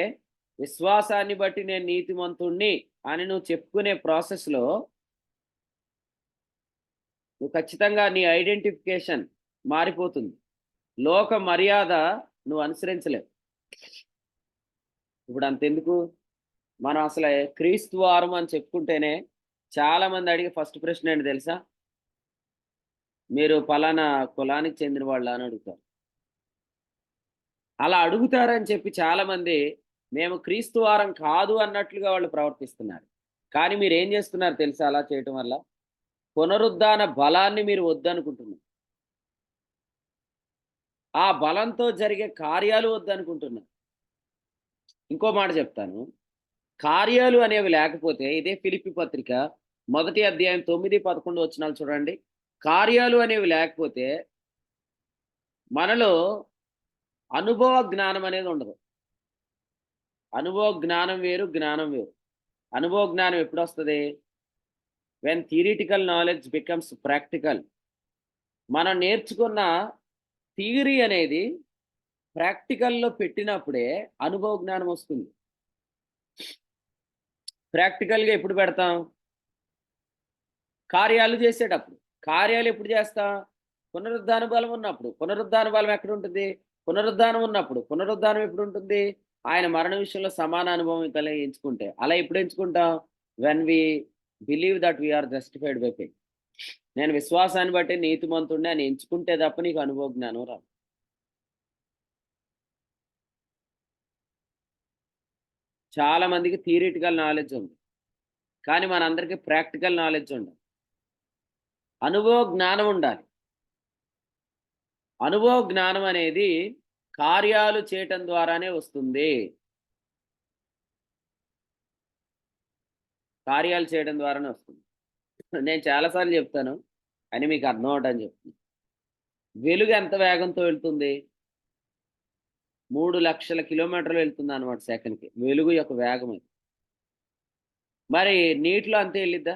విశ్వాసాన్ని బట్టి నేను నీతిమంతుణ్ణి అని నువ్వు చెప్పుకునే ప్రాసెస్లో నువ్వు ఖచ్చితంగా నీ ఐడెంటిఫికేషన్ మారిపోతుంది. లోక మర్యాద నువ్వు అనుసరించలేవు. ఇప్పుడు అంతెందుకు, మనం అసలు క్రీస్తు వారం అని చెప్పుకుంటేనే చాలామంది అడిగే ఫస్ట్ ప్రశ్న ఏంటి తెలుసా? మీరు పలానా కులానికి చెందిన వాళ్ళ అని అడుగుతారు. అలా అడుగుతారని చెప్పి చాలామంది మేము క్రీస్తు వారం కాదు అన్నట్లుగా వాళ్ళు ప్రవర్తిస్తున్నారు. కానీ మీరు ఏం చేస్తున్నారు తెలుసా? అలా చేయటం వల్ల పునరుద్ధాన బలాన్ని మీరు వద్దనుకుంటున్నారు. ఆ బలంతో జరిగే కార్యాలు వద్దనుకుంటున్నారు. ఇంకో మాట చెప్తాను. కార్యాలు అనేవి లేకపోతే, ఇదే ఫిలిప్పి పత్రిక 1వ అధ్యాయం 9-11 వచనాలు చూడండి. కార్యాలు అనేవి లేకపోతే మనలో అనుభవ జ్ఞానం అనేది ఉండదు. అనుభవ జ్ఞానం వేరు, జ్ఞానం వేరు. అనుభవ జ్ఞానం ఎప్పుడు వస్తుంది? When theoretical knowledge becomes practical. మనం నేర్చుకున్న థియరీ అనేది ప్రాక్టికల్లో పెట్టినప్పుడే అనుభవ జ్ఞానం వస్తుంది. ప్రాక్టికల్గా ఎప్పుడు పెడతాం? కార్యాలు చేసేటప్పుడు. కార్యాలు ఎప్పుడు చేస్తాం? పునరుద్ధాన బలం ఉన్నప్పుడు. పునరుద్ధాన బలం ఎక్కడ ఉంటుంది? పునరుద్ధానం ఉన్నప్పుడు. పునరుద్ధానం ఎప్పుడు ఉంటుంది? ఆయన మరణ విషయంలో సమాన అనుభవం ఎంచుకుంటే. అలా ఎప్పుడు ఎంచుకుంటాం? When we believe that we are justified by faith. నేను విశ్వాసాన్ని బట్టి నీతిమంతుడిని అని ఎంచుకుంటే తప్ప నీకు అనుభవ జ్ఞానం రాదు. చాలా మందికి థియరిటికల్ నాలెడ్జ్ ఉంది, కానీ మనందరికీ ప్రాక్టికల్ నాలెడ్జ్ ఉండదు. అనుభవ జ్ఞానం ఉండాలి. అనుభవ జ్ఞానం అనేది కార్యాలు చేయటం ద్వారానే వస్తుంది. కార్యాలు చేయడం ద్వారానే వస్తుంది. నేను చాలాసార్లు చెప్తాను అని మీకు అర్థం అవటని చెప్తున్నాను. వెలుగు ఎంత వేగంతో వెళ్తుంది? 3,00,000 కిలోమీటర్లు వెళ్తుంది అనమాట సెకండ్కి. వెలుగు యొక్క వేగం అది. మరి నీటిలో అంతే వెళ్ళిద్దా?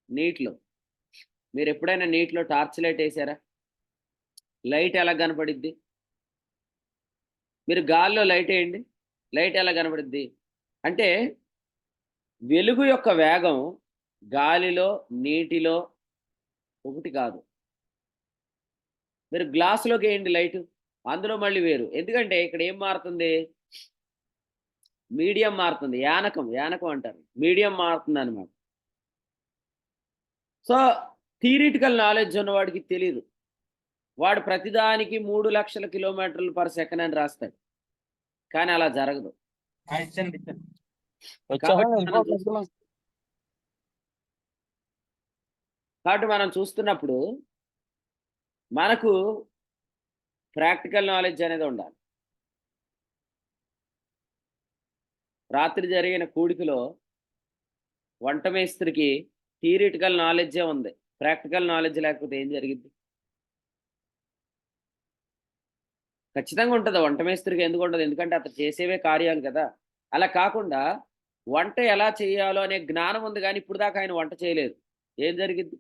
నీటిలో మీరు ఎప్పుడైనా నీటిలో టార్చ్ లైట్ వేసారా? లైట్ ఎలా కనపడిద్ది? మీరు గాల్లో లైట్ వేయండి, లైట్ ఎలా కనపడిద్ది? అంటే వెలుగు యొక్క వేగం గాలిలో నీటిలో ఒకటి కాదు. మీరు గ్లాసులోకి వేయండి లైట్, అందులో మళ్ళీ వేరు. ఎందుకంటే ఇక్కడ ఏం మారుతుంది? మీడియం మారుతుంది. యానకం అంటారు. మీడియం మారుతుంది అనమాట. సో థియరిటికల్ నాలెడ్జ్ ఉన్నవాడికి తెలియదు. వాడు ప్రతిదానికి 3,00,000 కిలోమీటర్లు పర్ సెకండ్ అని రాస్తాడు. కానీ అలా జరగదు. కాబట్టి మనం చూస్తున్నప్పుడు మనకు ప్రాక్టికల్ నాలెడ్జ్ అనేది ఉండాలి. రాత్రి జరిగిన కూడికలో వంట మేస్త్రికి థియరిటికల్ నాలెడ్జే ఉంది. ప్రాక్టికల్ నాలెడ్జ్ లేకపోతే ఏం జరిగింది? ఖచ్చితంగా ఉంటుంది. వంట మేస్త్రికి ఎందుకు ఉండదు? ఎందుకంటే అతను చేసేవే కార్యాలు కదా. అలా కాకుండా వంట ఎలా చేయాలో అనే జ్ఞానం ఉంది, కానీ ఇప్పుడు దాకా ఆయన వంట చేయలేదు. ఏం జరిగింది?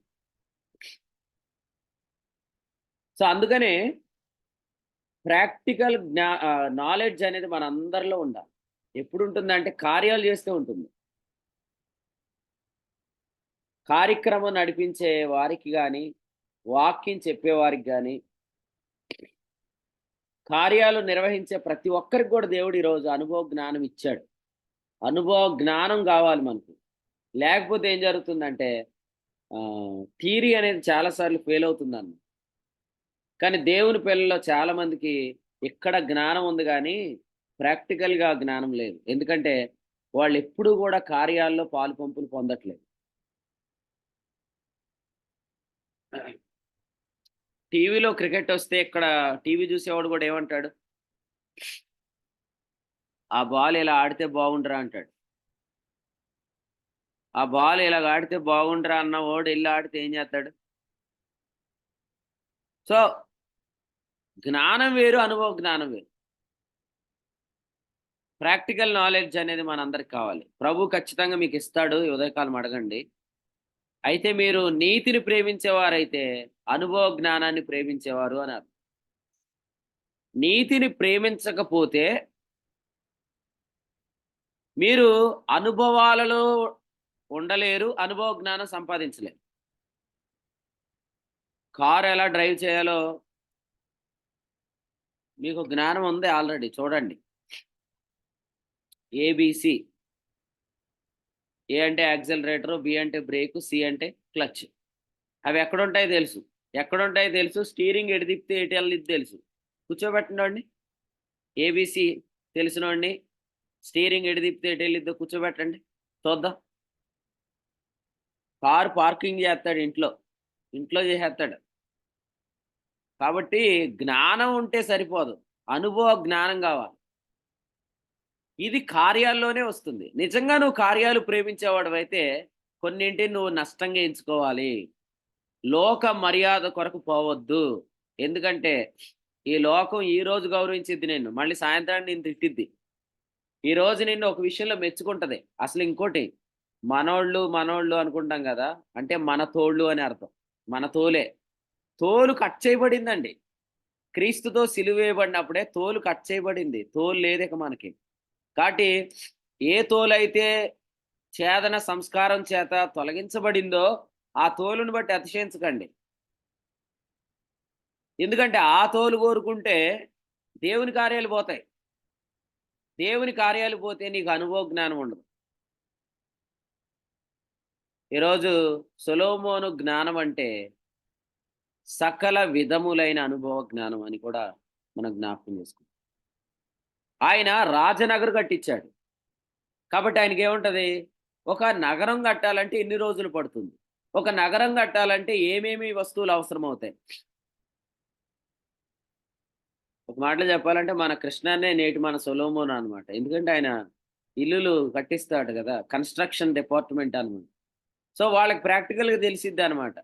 సో అందుకనే ప్రాక్టికల్ నాలెడ్జ్ అనేది మన అందరిలో ఉండాలి. ఎప్పుడు ఉంటుందంటే కార్యాలు చేస్తూ ఉంటుంది. కార్యక్రమం నడిపించే వారికి కానీ, వాక్యం చెప్పేవారికి కానీ, కార్యాలు నిర్వహించే ప్రతి ఒక్కరికి కూడా దేవుడు ఈరోజు అనుభవ జ్ఞానం ఇచ్చాడు. అనుభవ జ్ఞానం కావాలి మనకు. లేకపోతే ఏం జరుగుతుందంటే థియరీ అనేది చాలాసార్లు ఫెయిల్ అవుతుందన్న. కానీ దేవుని పిల్లల్లో చాలామందికి ఇక్కడ జ్ఞానం ఉంది, కానీ ప్రాక్టికల్గా జ్ఞానం లేదు. ఎందుకంటే వాళ్ళు ఎప్పుడూ కూడా కార్యాల్లో పాలు పంపులు పొందట్లేదు. టీవీలో క్రికెట్ వస్తే ఇక్కడ టీవీ చూసేవాడు కూడా ఏమంటాడు? ఆ బాల్ ఇలా ఆడితే బాగుండరా అంటాడు. ఆ బాల్ ఇలా ఆడితే బాగుండరా అన్న వాడు వెళ్ళి ఆడితే ఏం చేస్తాడు? సో జ్ఞానం వేరు, అనుభవ జ్ఞానం వేరు. ప్రాక్టికల్ నాలెడ్జ్ అనేది మనందరికి కావాలి. ప్రభు ఖచ్చితంగా మీకు ఇస్తాడు. ఈ ఉదయకాలం అడగండి. అయితే మీరు నీతిని ప్రేమించేవారైతే అనుభవ జ్ఞానాన్ని ప్రేమించేవారు అన్నారు. నీతిని ప్రేమించకపోతే మీరు అనుభవాలలో ఉండలేరు, అనుభవ జ్ఞానం సంపాదించలేరు. కారు ఎలా డ్రైవ్ చేయాలో మీకు జ్ఞానం ఉంది ఆల్రెడీ. చూడండి, ఏబిసి. ఏ అంటే యాక్సిలరేటరు, బి అంటే బ్రేకు, సి అంటే క్లచ్. అవి ఎక్కడుంటాయో తెలుసు. ఎక్కడుంటాయో తెలుసు. స్టీరింగ్ ఎటు తిప్పితే ఎటు వెళ్ళిద్ది తెలుసు. కూర్చోబెట్టండి. ఏబిసి తెలిసినోడిని స్టీరింగ్ ఎటు తిప్పితే ఎటు వెళ్ళిద్దో కూర్చోబెట్టండి, చూద్దాం. కారు పార్కింగ్ చేస్తాడు, ఇంట్లో చేసేస్తాడు. కాబట్టి జ్ఞానం ఉంటే సరిపోదు, అనుభవ జ్ఞానం కావాలి. ఇది కార్యాల్లోనే వస్తుంది. నిజంగా నువ్వు కార్యాలు ప్రేమించేవాడు అయితే కొన్నింటిని నువ్వు నష్టంగా ఎంచుకోవాలి. లోక మర్యాద కొరకు పోవద్దు. ఎందుకంటే ఈ లోకం ఈ రోజు గౌరవించిద్ది నిన్ను, మళ్ళీ సాయంత్రాన్ని నేను తిట్టిద్ది. ఈ రోజు నిన్ను ఒక విషయంలో మెచ్చుకుంటది. అసలు ఇంకోటి, మనోళ్ళు అనుకుంటాం కదా, అంటే మన తోళ్ళు అని అర్థం. మన తోలే. తోలు కట్ చేయబడిందండి. క్రీస్తుతో సిలువేయబడినప్పుడే తోలు కట్ చేయబడింది. తోలు లేదు ఇక మనకి. కాబట్టి ఏ తోలైతే ఛేదన సంస్కారం చేత తొలగించబడిందో ఆ తోలును బట్టి అతిశయించకండి. ఎందుకంటే ఆ తోలు కోరుకుంటే దేవుని కార్యాలు పోతాయి. దేవుని కార్యాలు పోతే నీకు అనుభవ జ్ఞానం ఉండదు. ఈరోజు సొలొమోను జ్ఞానం అంటే సకల విధములైన అనుభవ జ్ఞానం అని కూడా మనం జ్ఞాపకం చేసుకుంటాం. ఆయన రాజనగర్ కట్టించాడు. కాబట్టి ఆయనకి ఏముంటుంది? ఒక నగరం కట్టాలంటే ఎన్ని రోజులు పడుతుంది? ఒక నగరం కట్టాలంటే ఏమేమి వస్తువులు అవసరం అవుతాయి? ఒక మాటలో చెప్పాలంటే మన కృష్ణానే నేటి మన సొలొమోను అనమాట. ఎందుకంటే ఆయన ఇల్లులు కట్టిస్తాడు కదా, కన్స్ట్రక్షన్ డిపార్ట్మెంట్ అనమాట. సో వాళ్ళకి ప్రాక్టికల్గా తెలిసిద్ది అనమాట.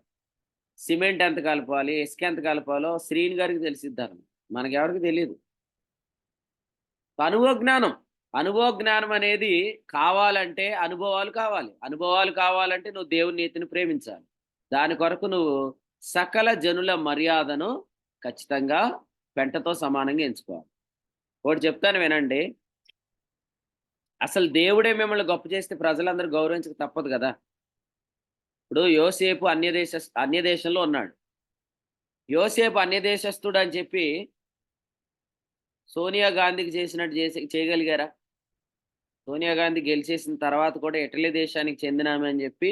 సిమెంట్ ఎంత కలపాలి, ఇసుక ఎంత కలపాలో శ్రీని గారికి తెలిసిద్ది అనమాట. మనకెవరికి తెలియదు. అనుభవ జ్ఞానం అనేది కావాలంటే అనుభవాలు కావాలి. అనుభవాలు కావాలంటే నువ్వు దేవుని నీతిని ప్రేమించాలి. దాని కొరకు నువ్వు సకల జనుల మర్యాదను ఖచ్చితంగా పెంటతో సమానంగా ఎంచుకోవాలి. ఒకటి చెప్తాను వినండి. అసలు దేవుడే మిమ్మల్ని గొప్ప చేస్తే ప్రజలందరూ గౌరవించక తప్పదు కదా. ఇప్పుడు యోసేపు అన్య దేశంలో ఉన్నాడు. యోసేపు అన్య దేశస్థుడు అని చెప్పి సోనియా గాంధీకి చేసినట్టు చేయగలిగారా? సోనియా గాంధీ గెలిచేసిన తర్వాత కూడా ఇటలీ దేశానికి చెందినామే అని చెప్పి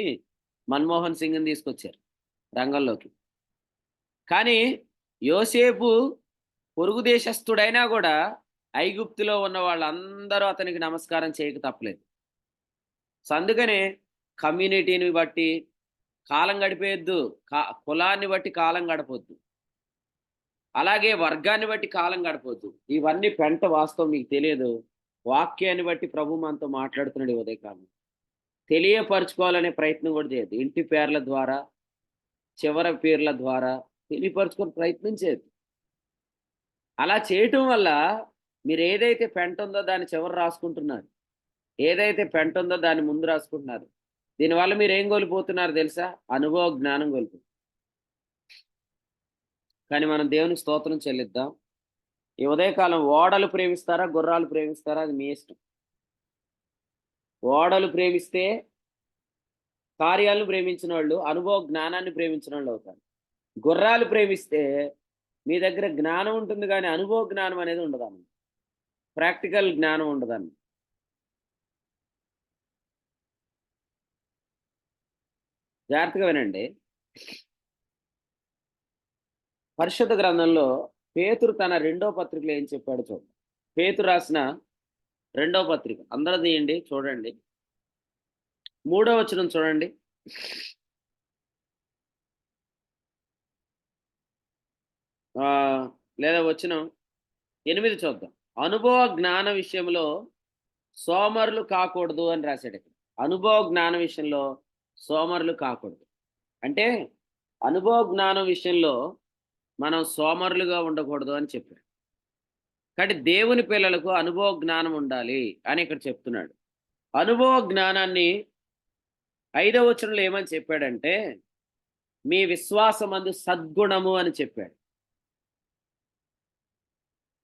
మన్మోహన్ సింగ్ని తీసుకొచ్చారు రంగంలోకి. కానీ యోసేపు పొరుగు దేశస్థుడైనా కూడా ఐగుప్తులో ఉన్న వాళ్ళందరూ అతనికి నమస్కారం చేయక తప్పలేదు. సో అందుకనే కమ్యూనిటీని బట్టి కాలం గడిపేయద్దు, కులాన్ని బట్టి కాలం గడపొద్దు, అలాగే వర్గాన్ని బట్టి కాలం గడపొద్దు. ఇవన్నీ పెంట వాస్తవం మీకు తెలియదు. వాక్యాన్ని బట్టి ప్రభు మనతో మాట్లాడుతున్నాడు ఈ ఉదయకాలం. తెలియపరచుకోవాలనే ప్రయత్నం కూడా చేయదు. ఇంటి పేర్ల ద్వారా, చివరి పేర్ల ద్వారా తెలియపరచుకునే ప్రయత్నం చేయదు. అలా చేయటం వల్ల మీరు ఏదైతే పెంట ఉందో దాన్ని చివరి రాసుకుంటున్నారు, ఏదైతే పెంట ఉందో దాన్ని ముందు రాసుకుంటున్నారు. దీనివల్ల మీరు ఏం కోల్పోతున్నారు తెలుసా? అనుభవ జ్ఞానం కోల్పోతున్నారు. కానీ మనం దేవునికి స్తోత్రం చెల్లిద్దాం. ఈ ఉదయకాలం ఓడలు ప్రేమిస్తారా, గుర్రాలు ప్రేమిస్తారా, అది మీ ఇష్టం. ఓడలు ప్రేమిస్తే కార్యాలను ప్రేమించిన వాళ్ళు, అనుభవ జ్ఞానాన్ని ప్రేమించిన వాళ్ళు అవుతారు. గుర్రాలు ప్రేమిస్తే మీ దగ్గర జ్ఞానం ఉంటుంది కానీ అనుభవ జ్ఞానం అనేది ఉండదన్న, ప్రాక్టికల్ జ్ఞానం ఉండదన్న. జాగ్రత్తగా వినండి. పరిశుద్ధ గ్రంథంలో పేతురు తన 2వ పత్రికలో ఏం చెప్పాడు చూడండి. పేతురు రాసిన 2వ పత్రిక అందరూ తీయండి, చూడండి. 3వ వచనం చూడండి. లేదా వచనం 8 చూద్దాం. అనుభవ జ్ఞాన విషయంలో సోమరులు కాకూడదు అని రాశాడు ఇక్కడ. అనుభవ జ్ఞాన విషయంలో సోమరులు కాకూడదు అంటే అనుభవ జ్ఞానం విషయంలో మనం సోమరులుగా ఉండకూడదు అని చెప్పాడు. కాబట్టి దేవుని పిల్లలకు అనుభవ జ్ఞానం ఉండాలి అని ఇక్కడ చెప్తున్నాడు. అనుభవ జ్ఞానాన్ని 5వ వచనంలో ఏమని చెప్పాడంటే మీ విశ్వాసమందు సద్గుణము అని చెప్పాడు.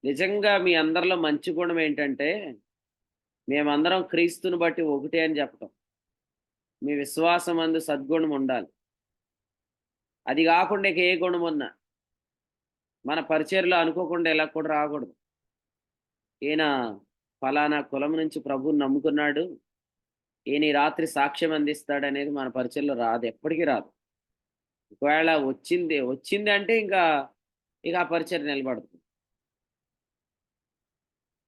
నిజంగా మీ అందరిలో మంచి గుణం ఏంటంటే మేమందరం క్రీస్తుని బట్టి ఒకటే అని చెప్పటం. మీ విశ్వాసమందు సద్గుణం ఉండాలి. అది కాకుండా ఇక ఏ గుణం ఉన్నా మన పరిచర్లో అనుకోకుండా ఇలా కూడా రాకూడదు. ఈయన ఫలానా కులం నుంచి ప్రభువుని నమ్ముకున్నాడు, ఈయన ఈ రాత్రి సాక్ష్యం అందిస్తాడు అనేది మన పరిచర్లో రాదు, ఎప్పటికీ రాదు. ఒకవేళ వచ్చింది అంటే ఇక ఆ పరిచర్య నిలబడుతుంది.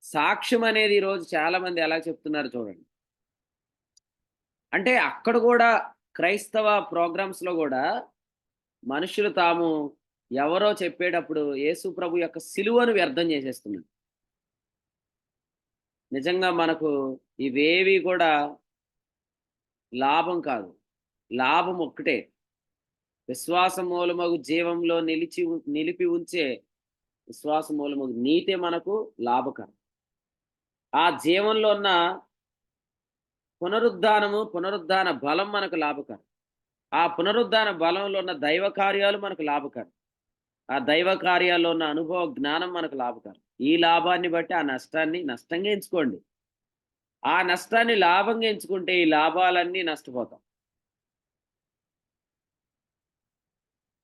సాక్ష్యం అనేది ఈరోజు చాలా మంది ఎలా చెప్తున్నారు చూడండి. అంటే అక్కడ కూడా క్రైస్తవ ప్రోగ్రామ్స్లో కూడా మనుషులు తాము ఎవరో చెప్పేటప్పుడు యేసు ప్రభు యొక్క సిలువను వ్యర్థం చేసేస్తున్నారు. నిజంగా మనకు ఇవేవి కూడా లాభం కాదు. లాభం ఒక్కటే, విశ్వాస మూలమగు జీవంలో నిలిపి ఉంచే విశ్వాస మూలమగు నీతే మనకు లాభకరం. ఆ జీవంలో ఉన్న పునరుద్ధాన బలం మనకు లాభకరం. ఆ పునరుద్ధాన బలంలో ఉన్న దైవ కార్యాలు మనకు లాభకరం. ఆ దైవ కార్యాల్లో ఉన్న అనుభవ జ్ఞానం మనకు లాభకరం. ఈ లాభాన్ని బట్టి ఆ నష్టాన్ని నష్టంగా ఎంచుకోండి. ఆ నష్టాన్ని లాభంగా ఎంచుకుంటే ఈ లాభాలన్నీ నష్టపోతాం.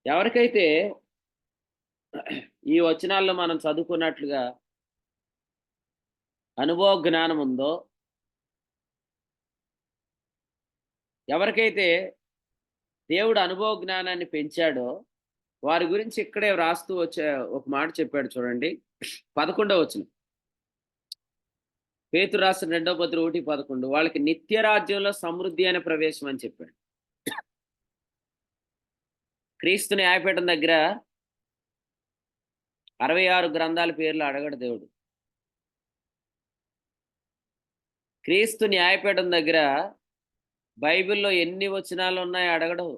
ఎవరికైతే ఈ వచనాల్లో మనం చదువుకున్నట్లుగా అనుభవ జ్ఞానం ఉందో, ఎవరికైతే దేవుడు అనుభవ జ్ఞానాన్ని పెంచాడో వారి గురించి ఇక్కడే వ్రాస్తూ వచ్చే ఒక మాట చెప్పాడు చూడండి. 11వ వచనం, పేతురు రాసిన 2వ పత్రిక 1:11 వాళ్ళకి నిత్య రాజ్యంలో సమృద్ధి అనే ప్రవేశం అని చెప్పాడు. క్రీస్తు న్యాయపీఠం దగ్గర 66 గ్రంథాల పేర్లు అడగడు దేవుడు. క్రీస్తు న్యాయపీఠం దగ్గర బైబిల్లో ఎన్ని వచనాలు ఉన్నాయో అడగడు.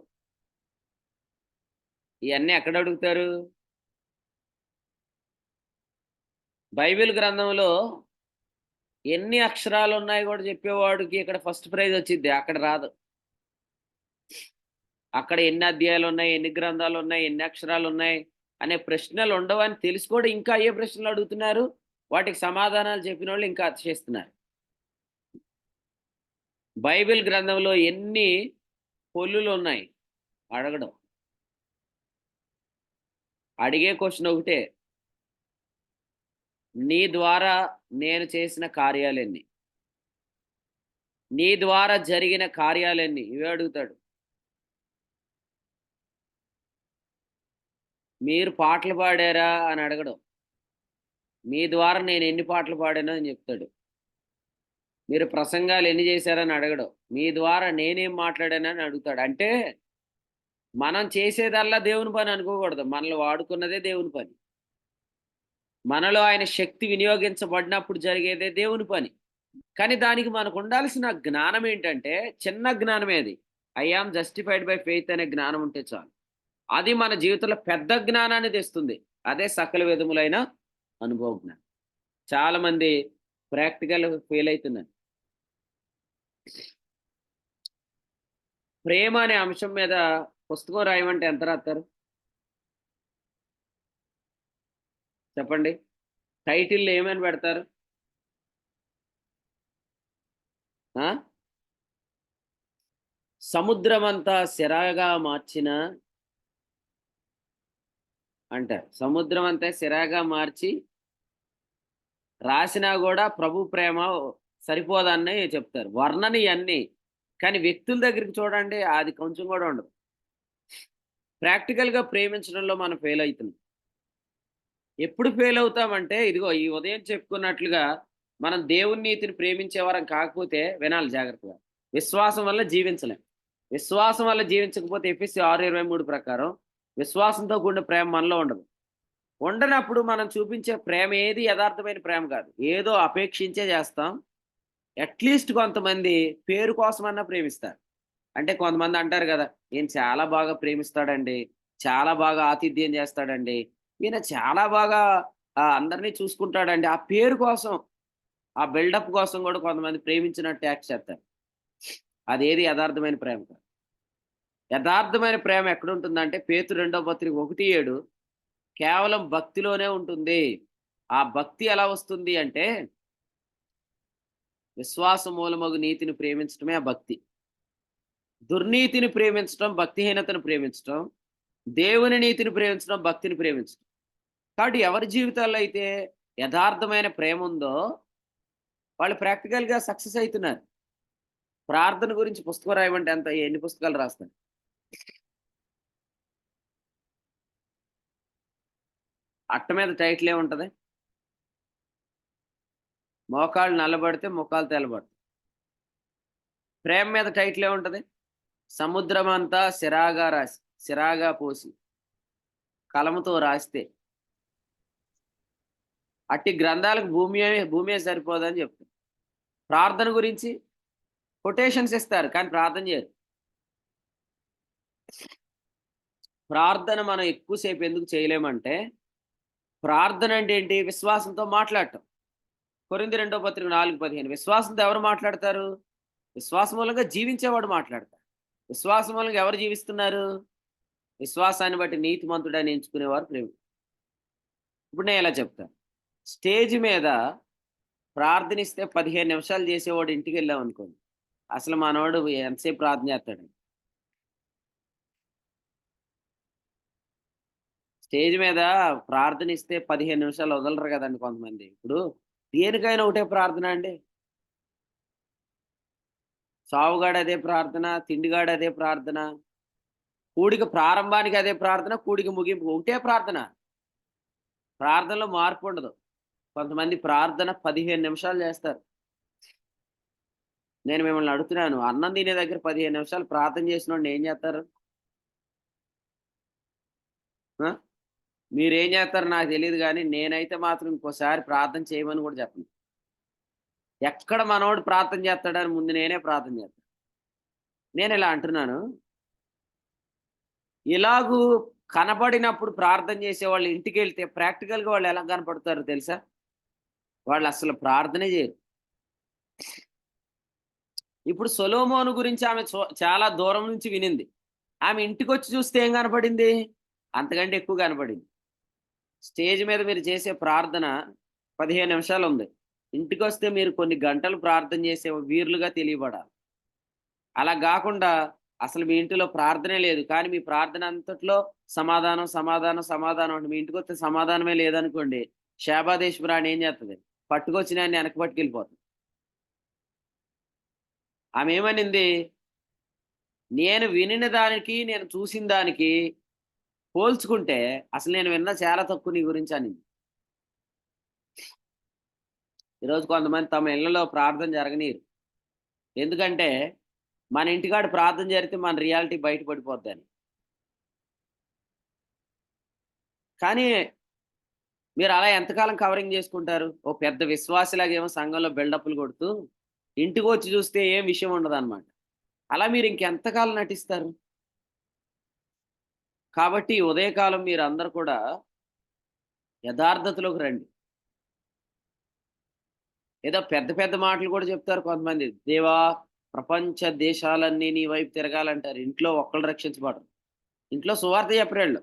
ఇవన్నీ ఎక్కడ అడుగుతారు? బైబిల్ గ్రంథంలో ఎన్ని అక్షరాలు ఉన్నాయి కూడా చెప్పేవాడికి ఇక్కడ ఫస్ట్ ప్రైజ్ వచ్చింది, అక్కడ రాదు. అక్కడ ఎన్ని అధ్యాయాలు ఉన్నాయి, ఎన్ని గ్రంథాలు ఉన్నాయి, ఎన్ని అక్షరాలు ఉన్నాయి అనే ప్రశ్నలు ఉండవని తెలిసి కూడా ఇంకా ఏ ప్రశ్నలు అడుగుతున్నారు. వాటికి సమాధానాలు చెప్పిన వాళ్ళు ఇంకా అతిశయిస్తున్నారు. బైబిల్ గ్రంథంలో ఎన్ని పొల్లులు ఉన్నాయి అడగడం. అడిగే క్వశ్చన్ ఒకటే, నీ ద్వారా నేను చేసిన కార్యాలెన్ని, నీ ద్వారా జరిగిన కార్యాలెన్ని, ఇవే అడుగుతాడు. మీరు పాటలు పాడారా అని అడగడం. మీ ద్వారా నేను ఎన్ని పాటలు పాడానో అని చెప్తాడు. మీరు ప్రసంగాలు ఎన్ని చేశారని అడగడం. మీ ద్వారా నేనేం మాట్లాడానని అడుగుతాడు. అంటే మనం చేసేదల్లా దేవుని పని అనుకోకూడదు. మనల్ని వాడుకున్నదే దేవుని పని. మనలో ఆయన శక్తి వినియోగించబడినప్పుడు జరిగేదే దేవుని పని. కానీ దానికి మనకు ఉండాల్సిన జ్ఞానం ఏంటంటే చిన్న జ్ఞానమే అది. I am justified by faith అనే జ్ఞానం ఉంటే చాలు. అది మన జీవితంలో పెద్ద జ్ఞానాన్ని తెస్తుంది. అదే సకల విధములైన అనుభవ జ్ఞానం. చాలా మంది ప్రాక్టికల్ ఫెయిల్ అవుతున్నారు. ప్రేమ అనే అంశం మీద పుస్తకం రాయమంటే ఎంత రాస్తారు చెప్పండి? టైటిల్ ఏమని పెడతారు? సముద్రమంతా సిరాగా మార్చిన అంటారు. సముద్రం అంతా సిరాగా మార్చి రాసినా కూడా ప్రభు ప్రేమ సరిపోదని చెప్తారు. వర్ణన ఇవన్నీ. కానీ వ్యక్తుల దగ్గరికి చూడండి, అది కొంచెం కూడా ఉండదు. ప్రాక్టికల్గా ప్రేమించడంలో మనం ఫెయిల్ అవుతున్నాం. ఎప్పుడు ఫెయిల్ అవుతామంటే, ఇదిగో ఈ ఉదయం చెప్పుకున్నట్లుగా మనం దేవుని నీతిని ప్రేమించేవారం కాకపోతే వినాలి జాగ్రత్తగా, విశ్వాసం వల్ల జీవించలేం. విశ్వాసం వల్ల జీవించకపోతే ఎఫెసీ 6:23 ప్రకారం విశ్వాసంతో కూడిన ప్రేమ మనలో ఉండదు. ఉండనప్పుడు మనం చూపించే ప్రేమ ఏది యథార్థమైన ప్రేమ కాదు. ఏదో అపేక్షించే చేస్తాం. అట్లీస్ట్ కొంతమంది పేరు కోసమన్నా ప్రేమిస్తారు. అంటే కొంతమంది అంటారు కదా, ఈయన చాలా బాగా ప్రేమిస్తాడండి, చాలా బాగా ఆతిథ్యం చేస్తాడండి, ఈయన చాలా బాగా అందరినీ చూసుకుంటాడండి. ఆ పేరు కోసం, ఆ బిల్డప్ కోసం కూడా కొంతమంది ప్రేమించినట్టు యాక్ట్ చేస్తారు. అదేది యథార్థమైన ప్రేమ కాదు. యథార్థమైన ప్రేమ ఎక్కడుంటుందంటే పేతురు 2:1-7 కేవలం భక్తిలోనే ఉంటుంది. ఆ భక్తి ఎలా వస్తుంది అంటే విశ్వాస మూలమగు నీతిని ప్రేమించడమే ఆ భక్తి. దుర్నీతిని ప్రేమించడం భక్తిహీనతను ప్రేమించడం, దేవుని నీతిని ప్రేమించడం భక్తిని ప్రేమించడం. కాబట్టి ఎవరి జీవితాల్లో అయితే యథార్థమైన ప్రేమ ఉందో వాళ్ళు ప్రాక్టికల్గా సక్సెస్ అవుతున్నారు. ప్రార్థన గురించి పుస్తకం రాయమంటే ఎన్ని పుస్తకాలు రాస్తారు? అట్ట మీద టైటిల్ ఏముంటది? మోకాళ్ళు నల్లబడితే ముఖాలు తెల్లబడతాయి. ప్రేమ మీద టైటిల్ ఏముంటది? సముద్రం అంతా సిరాగా పోసి కలముతో రాస్తే. అట్టి గ్రంథాలకు భూమి సరిపోదని చెప్తారు. ప్రార్థన గురించి కొటేషన్స్ ఇస్తారు, కానీ ప్రార్థన చేయరు. ప్రార్థన మనం ఎక్కువసేపు ఎందుకు చేయలేమంటే, ప్రార్థన అంటే ఏంటి? విశ్వాసంతో మాట్లాడటం. కొరింథీ 2:4-15 విశ్వాసంతో ఎవరు మాట్లాడతారు? విశ్వాసం మూలంగా జీవించేవాడు మాట్లాడతారు. విశ్వాసం మూలంగా ఎవరు జీవిస్తున్నారు? విశ్వాసాన్ని బట్టి నీతిమంతుడని ఎంచుకునేవారు ప్రేమ. ఇప్పుడు నేను ఎలా చెప్తాను, స్టేజ్ మీద ప్రార్థనిస్తే 15 నిమిషాలు చేసేవాడు ఇంటికి వెళ్ళాం అనుకోండి, అసలు మనవాడు ఎంతసేపు ప్రార్థన చేస్తాడు? స్టేజ్ మీద ప్రార్థనిస్తే 15 నిమిషాలు వదలరు కదండి కొంతమంది. ఇప్పుడు దేనికైనా ఒకటే ప్రార్థన అండి. సావుగాడు అదే ప్రార్థన, తిండిగాడు అదే ప్రార్థన, కూడిక ప్రారంభానికి అదే ప్రార్థన, కూడిక ముగింపు ఒకటే ప్రార్థన. ప్రార్థనలో మార్పు ఉండదు. కొంతమంది ప్రార్థన 15 నిమిషాలు చేస్తారు. నేను మిమ్మల్ని అడుగుతున్నాను, అన్నం తినే దగ్గర 15 నిమిషాలు ప్రార్థన చేసిన వాడిని ఏం చేస్తారు? మీరేం చేస్తారో నాకు తెలియదు, కానీ నేనైతే మాత్రం ఇంకోసారి ప్రార్థన చేయమని కూడా చెప్పను. ఎక్కడ మనోడు ప్రార్థన చేస్తాడని ముందు నేనే ప్రార్థన చేస్తాను. నేను ఇలా అంటున్నాను, ఇలాగూ కనబడినప్పుడు ప్రార్థన చేసే వాళ్ళు ఇంటికి వెళ్తే ప్రాక్టికల్గా వాళ్ళు ఎలా కనపడతారో తెలుసా? వాళ్ళు అసలు ప్రార్థనే చేయరు. ఇప్పుడు సొలొమోను గురించి ఆమె చాలా దూరం నుంచి వినింది. ఆమె ఇంటికి వచ్చి చూస్తే ఏం కనపడింది? అంతకంటే ఎక్కువ కనపడింది. స్టేజ్ మీద మీరు చేసే ప్రార్థన 15 నిమిషాలు ఉంది. ఇంటికి వస్తే మీరు కొన్ని గంటలు ప్రార్థన చేసే వీరులుగా తెలియబడాలి. అలా కాకుండా అసలు మీ ఇంటిలో ప్రార్థనే లేదు, కానీ మీ ప్రార్థన అంతట్లో సమాధానం సమాధానం సమాధానం అంటే మీ ఇంటికి వస్తే సమాధానమే లేదనుకోండి, శాబాదేశ్వరాన్ని ఏం చేస్తుంది? పట్టుకొచ్చిన ఆయన వెనక పట్టుకెళ్ళిపోతుంది. ఆమె ఏమనింది? నేను వినిన దానికి నేను చూసిన దానికి పోల్చుకుంటే అసలు నేను విన్న చాలా తక్కువ నీ గురించి అనింది. ఈరోజు కొంతమంది తమ ఇళ్లలో ప్రార్థన జరగనీరు. ఎందుకంటే మన ఇంటికాడ ప్రార్థన జరిగితే మన రియాలిటీ బయటపడిపోద్దని. కానీ మీరు అలా ఎంతకాలం కవరింగ్ చేసుకుంటారు? ఓ పెద్ద విశ్వాసలాగా ఏమో సంఘంలో బిల్డప్లు కొడుతూ ఇంటికి వచ్చి చూస్తే ఏం విషయం ఉండదు అనమాట. అలా మీరు ఇంకెంతకాలం నటిస్తారు? కాబట్టి ఉదయకాలం మీరు అందరు కూడా యథార్థతలోకి రండి. ఏదో పెద్ద పెద్ద మాటలు కూడా చెప్తారు కొంతమంది. దేవా, ప్రపంచ దేశాలన్నీ నీ వైపు తిరగాలంటారు. ఇంట్లో ఒక్కళ్ళు రక్షించబడరు. ఇంట్లో సువార్త చెప్పరేళ్ళు.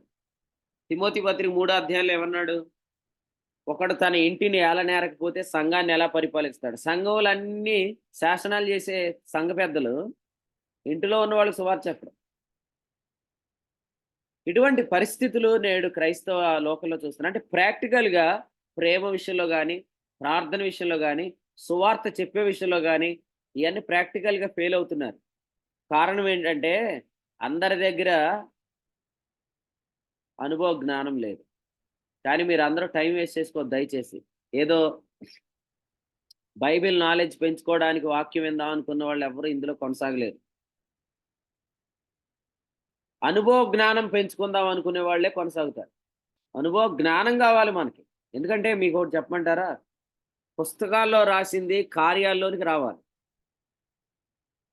తిమోతి పత్రిక 3వ అధ్యాయంలో ఏమన్నాడు? ఒకడు తన ఇంటిని ఏలనేరకపోతే సంఘాన్ని ఎలా పరిపాలిస్తాడు? సంఘములన్నీ శాసనాలు చేసే సంఘ పెద్దలు ఇంటిలో ఉన్న వాళ్ళు సువార్త చెప్పరు. ఇటువంటి పరిస్థితులు నేడు క్రైస్తవ లోకంలో చూస్తున్నారు. అంటే ప్రాక్టికల్గా ప్రేమ విషయంలో కానీ, ప్రార్థన విషయంలో కానీ, సువార్త చెప్పే విషయంలో కానీ ఇవన్నీ ప్రాక్టికల్గా ఫెయిల్ అవుతున్నారు. కారణం ఏంటంటే అందరి దగ్గర అనుభవ జ్ఞానం లేదు. కానీ మీరు అందరూ టైం వేస్ట్ చేసుకోవద్దు దయచేసి. ఏదో బైబిల్ నాలెడ్జ్ పెంచుకోవడానికి వాక్యం విందాం అనుకున్న వాళ్ళు ఎవరు ఇందులో కొనసాగలేరు. అనుభవ జ్ఞానం పెంచుకుందాం అనుకునే వాళ్ళే కొనసాగుతారు. అనుభవ జ్ఞానం కావాలి మనకి. ఎందుకంటే మీకు ఒకటి చెప్పమంటారా? పుస్తకాల్లో రాసింది కార్యాల్లోనికి రావాలి.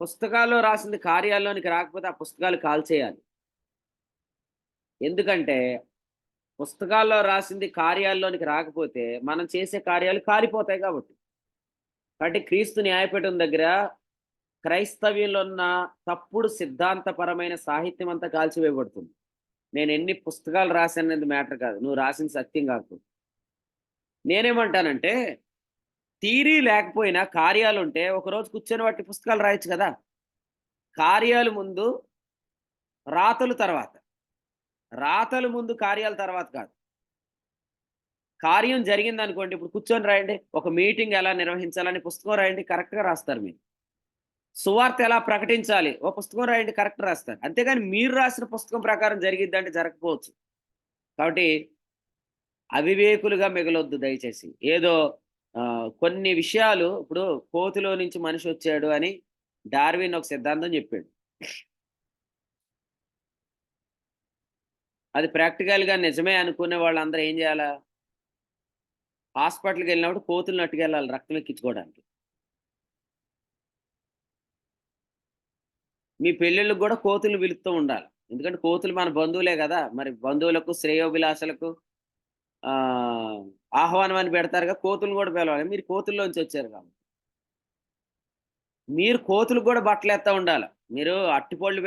పుస్తకాల్లో రాసింది కార్యాల్లోనికి రాకపోతే ఆ పుస్తకాలు కాల్చేయాలి. ఎందుకంటే పుస్తకాల్లో రాసింది కార్యాల్లోనికి రాకపోతే మనం చేసే కార్యాలు కాలిపోతాయి కాబట్టి. కాబట్టి క్రీస్తు న్యాయపీఠం దగ్గర క్రైస్తవ్యంలో ఉన్న తప్పుడు సిద్ధాంతపరమైన సాహిత్యం అంతా కాల్చివేయబడుతుంది. నేను ఎన్ని పుస్తకాలు రాశాననేది మ్యాటర్ కాదు, నువ్వు రాసిన సత్యం కాకపోతే. నేనేమంటానంటే థియరీ లేకపోయినా కార్యాలు ఉంటే ఒకరోజు కూర్చొని వాటి పుస్తకాలు రాయొచ్చు కదా. కార్యాలు ముందు, రాతలు తర్వాత. రాతలు ముందు, కార్యాల తర్వాత కాదు. కార్యం జరిగింది అనుకోండి, ఇప్పుడు కూర్చొని రాయండి, ఒక మీటింగ్ ఎలా నిర్వహించాలని పుస్తకం రాయండి, కరెక్ట్గా రాస్తారు మీరు. సువార్త ఎలా ప్రకటించాలి, ఓ పుస్తకం రాయండి, కరెక్ట్ రాస్తారు. అంతేగాని మీరు రాసిన పుస్తకం ప్రకారం జరిగిద్దంటే జరగకపోవచ్చు. కాబట్టి అవివేకులుగా మిగలొద్దు దయచేసి. ఏదో కొన్ని విషయాలు, ఇప్పుడు కోతిలో నుంచి మనిషి వచ్చాడు అని డార్విన్ ఒక సిద్ధాంతం చెప్పాడు. అది ప్రాక్టికల్గా నిజమే అనుకునే వాళ్ళందరూ ఏం చేయాలా? హాస్పిటల్కి వెళ్ళినప్పుడు కోతులు నట్టుకెళ్ళాలి రక్తం ఎక్కించుకోవడానికి. మీ పెళ్ళిళ్ళకు కూడా కోతులు పిలుస్తూ ఉండాలి. ఎందుకంటే కోతులు మన బంధువులే కదా. మరి బంధువులకు, శ్రేయోభిలాషలకు ఆహ్వానం అని పెడతారుగా, కోతులు కూడా పిలవాలి. మీరు కోతుల్లోంచి వచ్చారు కాబట్టి మీరు కోతులకు కూడా బట్టలు ఎత్తా ఉండాలి. మీరు అట్టిపళ్ళు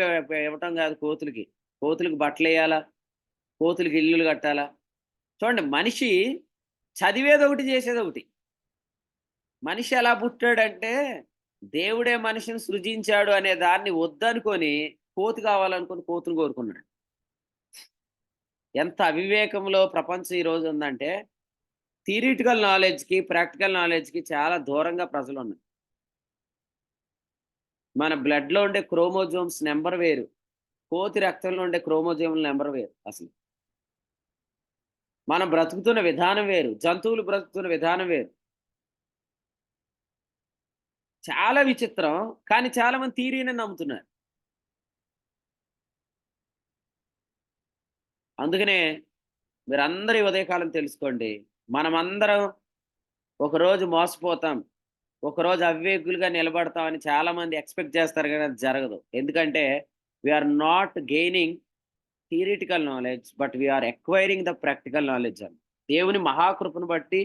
ఇవ్వటం కాదు కోతులకి. కోతులకు బట్టలు వేయాలా, కోతులకి ఇల్లులు కట్టాలా? చూడండి, మనిషి చదివేది ఒకటి, చేసేది ఒకటి. మనిషి ఎలా పుట్టాడంటే దేవుడే మనిషిని సృజించాడు అనే దాన్ని వద్దనుకొని కోతి కావాలనుకుని కోతులు కోరుకున్నాడు. ఎంత అవివేకంలో ప్రపంచం ఈరోజు ఉందంటే థియరిటికల్ నాలెడ్జ్కి, ప్రాక్టికల్ నాలెడ్జ్కి చాలా దూరంగా ప్రజలు ఉన్నారు. మన బ్లడ్లో ఉండే క్రోమోజోమ్స్ నెంబర్ వేరు, కోతి రక్తంలో ఉండే క్రోమోజోమ్ల నెంబర్ వేరు. అసలు మనం బ్రతుకుతున్న విధానం వేరు, జంతువులు బ్రతుకుతున్న విధానం వేరు. చాలా విచిత్రం. కానీ చాలా మంది థియరీని నమ్ముతున్నారు. అందుకనే మీరందరూ ఉదయకాలం తెలుసుకోండి, మనమందరం ఒకరోజు మోసపోతాం. ఒకరోజు అవివేకులుగా నిలబడతామని చాలా మంది ఎక్స్పెక్ట్ చేస్తారు, కానీ అది జరగదు. ఎందుకంటే we are not gaining theoretical knowledge, but we are acquiring the practical knowledge అని. దేవుని మహాకృపను బట్టి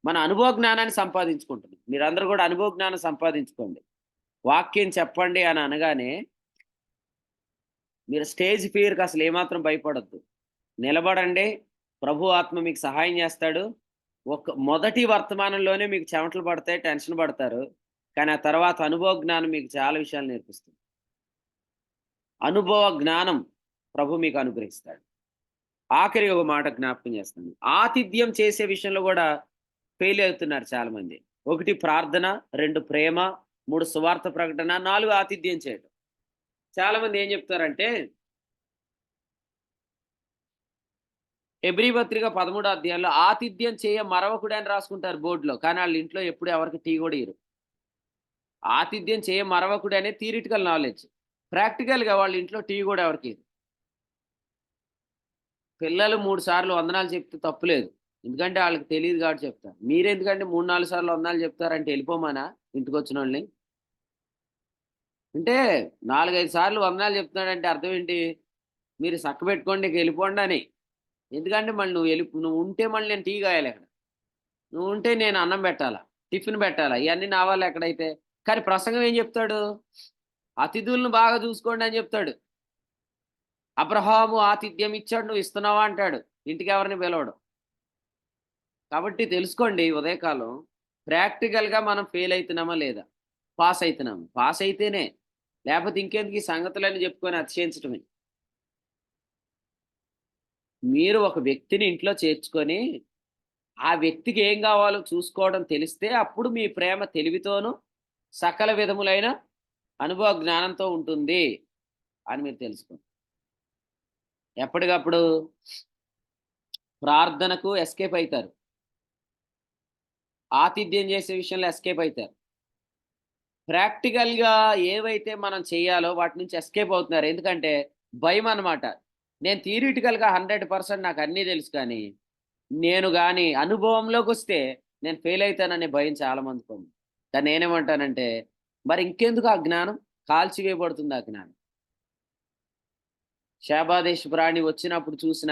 మన అనుభవ జ్ఞానాన్ని సంపాదించుకుంటుంది. మీరందరూ కూడా అనుభవ జ్ఞానం సంపాదించుకోండి. వాక్యం చెప్పండి అని అనగానే మీరు స్టేజ్ ఫియర్కి అసలు ఏమాత్రం భయపడద్దు. నిలబడండి, ప్రభు ఆత్మ మీకు సహాయం చేస్తాడు. మొదటి వర్తమానంలోనే మీకు చెమటలు పడతాయి, టెన్షన్ పడతారు, కానీ ఆ తర్వాత అనుభవ జ్ఞానం మీకు చాలా విషయాలు నేర్పిస్తుంది. అనుభవ జ్ఞానం ప్రభు మీకు అనుగ్రహిస్తాడు. ఆఖరి ఒక మాట జ్ఞాపకం చేస్తాను. ఆతిథ్యం చేసే విషయంలో కూడా ఫెయిల్ అవుతున్నారు చాలా మంది. 1 ప్రార్థన, 2 ప్రేమ, 3 సువార్త ప్రకటన, 4 ఆతిథ్యం చేయడం. చాలా మంది ఏం చెప్తారంటే హెబ్రీ పత్రిక 13వ అధ్యాయంలో ఆతిథ్యం చేయ మరవకుడు అని రాసుకుంటారు బోర్డులో, కానీ వాళ్ళ ఇంట్లో ఎప్పుడు ఎవరికి టీ కూడా ఇరు. ఆతిథ్యం చేయ మరవకుడు అనే థియరిటికల్ నాలెడ్జ్, ప్రాక్టికల్గా వాళ్ళ ఇంట్లో టీ కూడా ఎవరికి ఇరు. పిల్లలు 3 సార్లు వందనాలు చెప్తే తప్పులేదు, ఎందుకంటే వాళ్ళకి తెలియదు కాబట్టి చెప్తారు. మీరెందుకంటే 3-4 సార్లు వందనాలు చెప్తారంటే వెళ్ళిపోమానా ఇంటికి వచ్చిన వాళ్ళని? అంటే 4-5 సార్లు వందనాలు చెప్తున్నాడంటే అర్థం ఏంటి? మీరు సక్క పెట్టుకోండి, ఇక వెళ్ళిపోండి అని. ఎందుకంటే మళ్ళీ నువ్వు ఉంటే మళ్ళీ నేను టీ కాయాలి అక్కడ, నువ్వు ఉంటే నేను అన్నం పెట్టాలా, టిఫిన్ పెట్టాలా, ఇవన్నీ నా వల్ల ఎక్కడైతే. కానీ ప్రసంగం ఏం చెప్తాడు? అతిథులను బాగా చూసుకోండి అని చెప్తాడు. అబ్రహాము ఆతిథ్యం ఇచ్చాడు, నువ్వు ఇస్తున్నావా అంటాడు. ఇంటికి ఎవరిని పిలవడు. కాబట్టి తెలుసుకోండి, ఉదయకాలం ప్రాక్టికల్గా మనం ఫెయిల్ అవుతున్నామా లేదా, పాస్ అవుతున్నాము. పాస్ అయితేనే, లేకపోతే ఇంకెందుకు ఈ సంగతులని చెప్పుకొని అతిశయించటమే. మీరు ఒక వ్యక్తిని ఇంట్లో చేర్చుకొని ఆ వ్యక్తికి ఏం కావాలో చూసుకోవడం తెలిస్తే అప్పుడు మీ ప్రేమ తెలివితోనూ సకల విధములైన అనుభవ జ్ఞానంతో ఉంటుంది అని మీరు తెలుసుకోండి. ఎప్పటికప్పుడు ప్రార్థనకు ఎస్కేప్ అవుతారు, ఆతిథ్యం చేసే విషయంలో ఎస్కేప్ అవుతారు. ప్రాక్టికల్గా ఏవైతే మనం చేయాలో వాటి నుంచి ఎస్కేప్ అవుతున్నారు. ఎందుకంటే భయం అన్నమాట. నేను థియరిటికల్గా 100% నాకు అన్నీ తెలుసు, కానీ నేను కానీ అనుభవంలోకి వస్తే నేను ఫెయిల్ అవుతాననే భయం చాలా మందికి ఉంది. కానీ నేనేమంటానంటే మరి ఇంకెందుకు ఆ జ్ఞానం? కాల్చివేయబడుతుంది ఆ జ్ఞానం. శాబాదేశ్ ప్రాణి వచ్చినప్పుడు చూసిన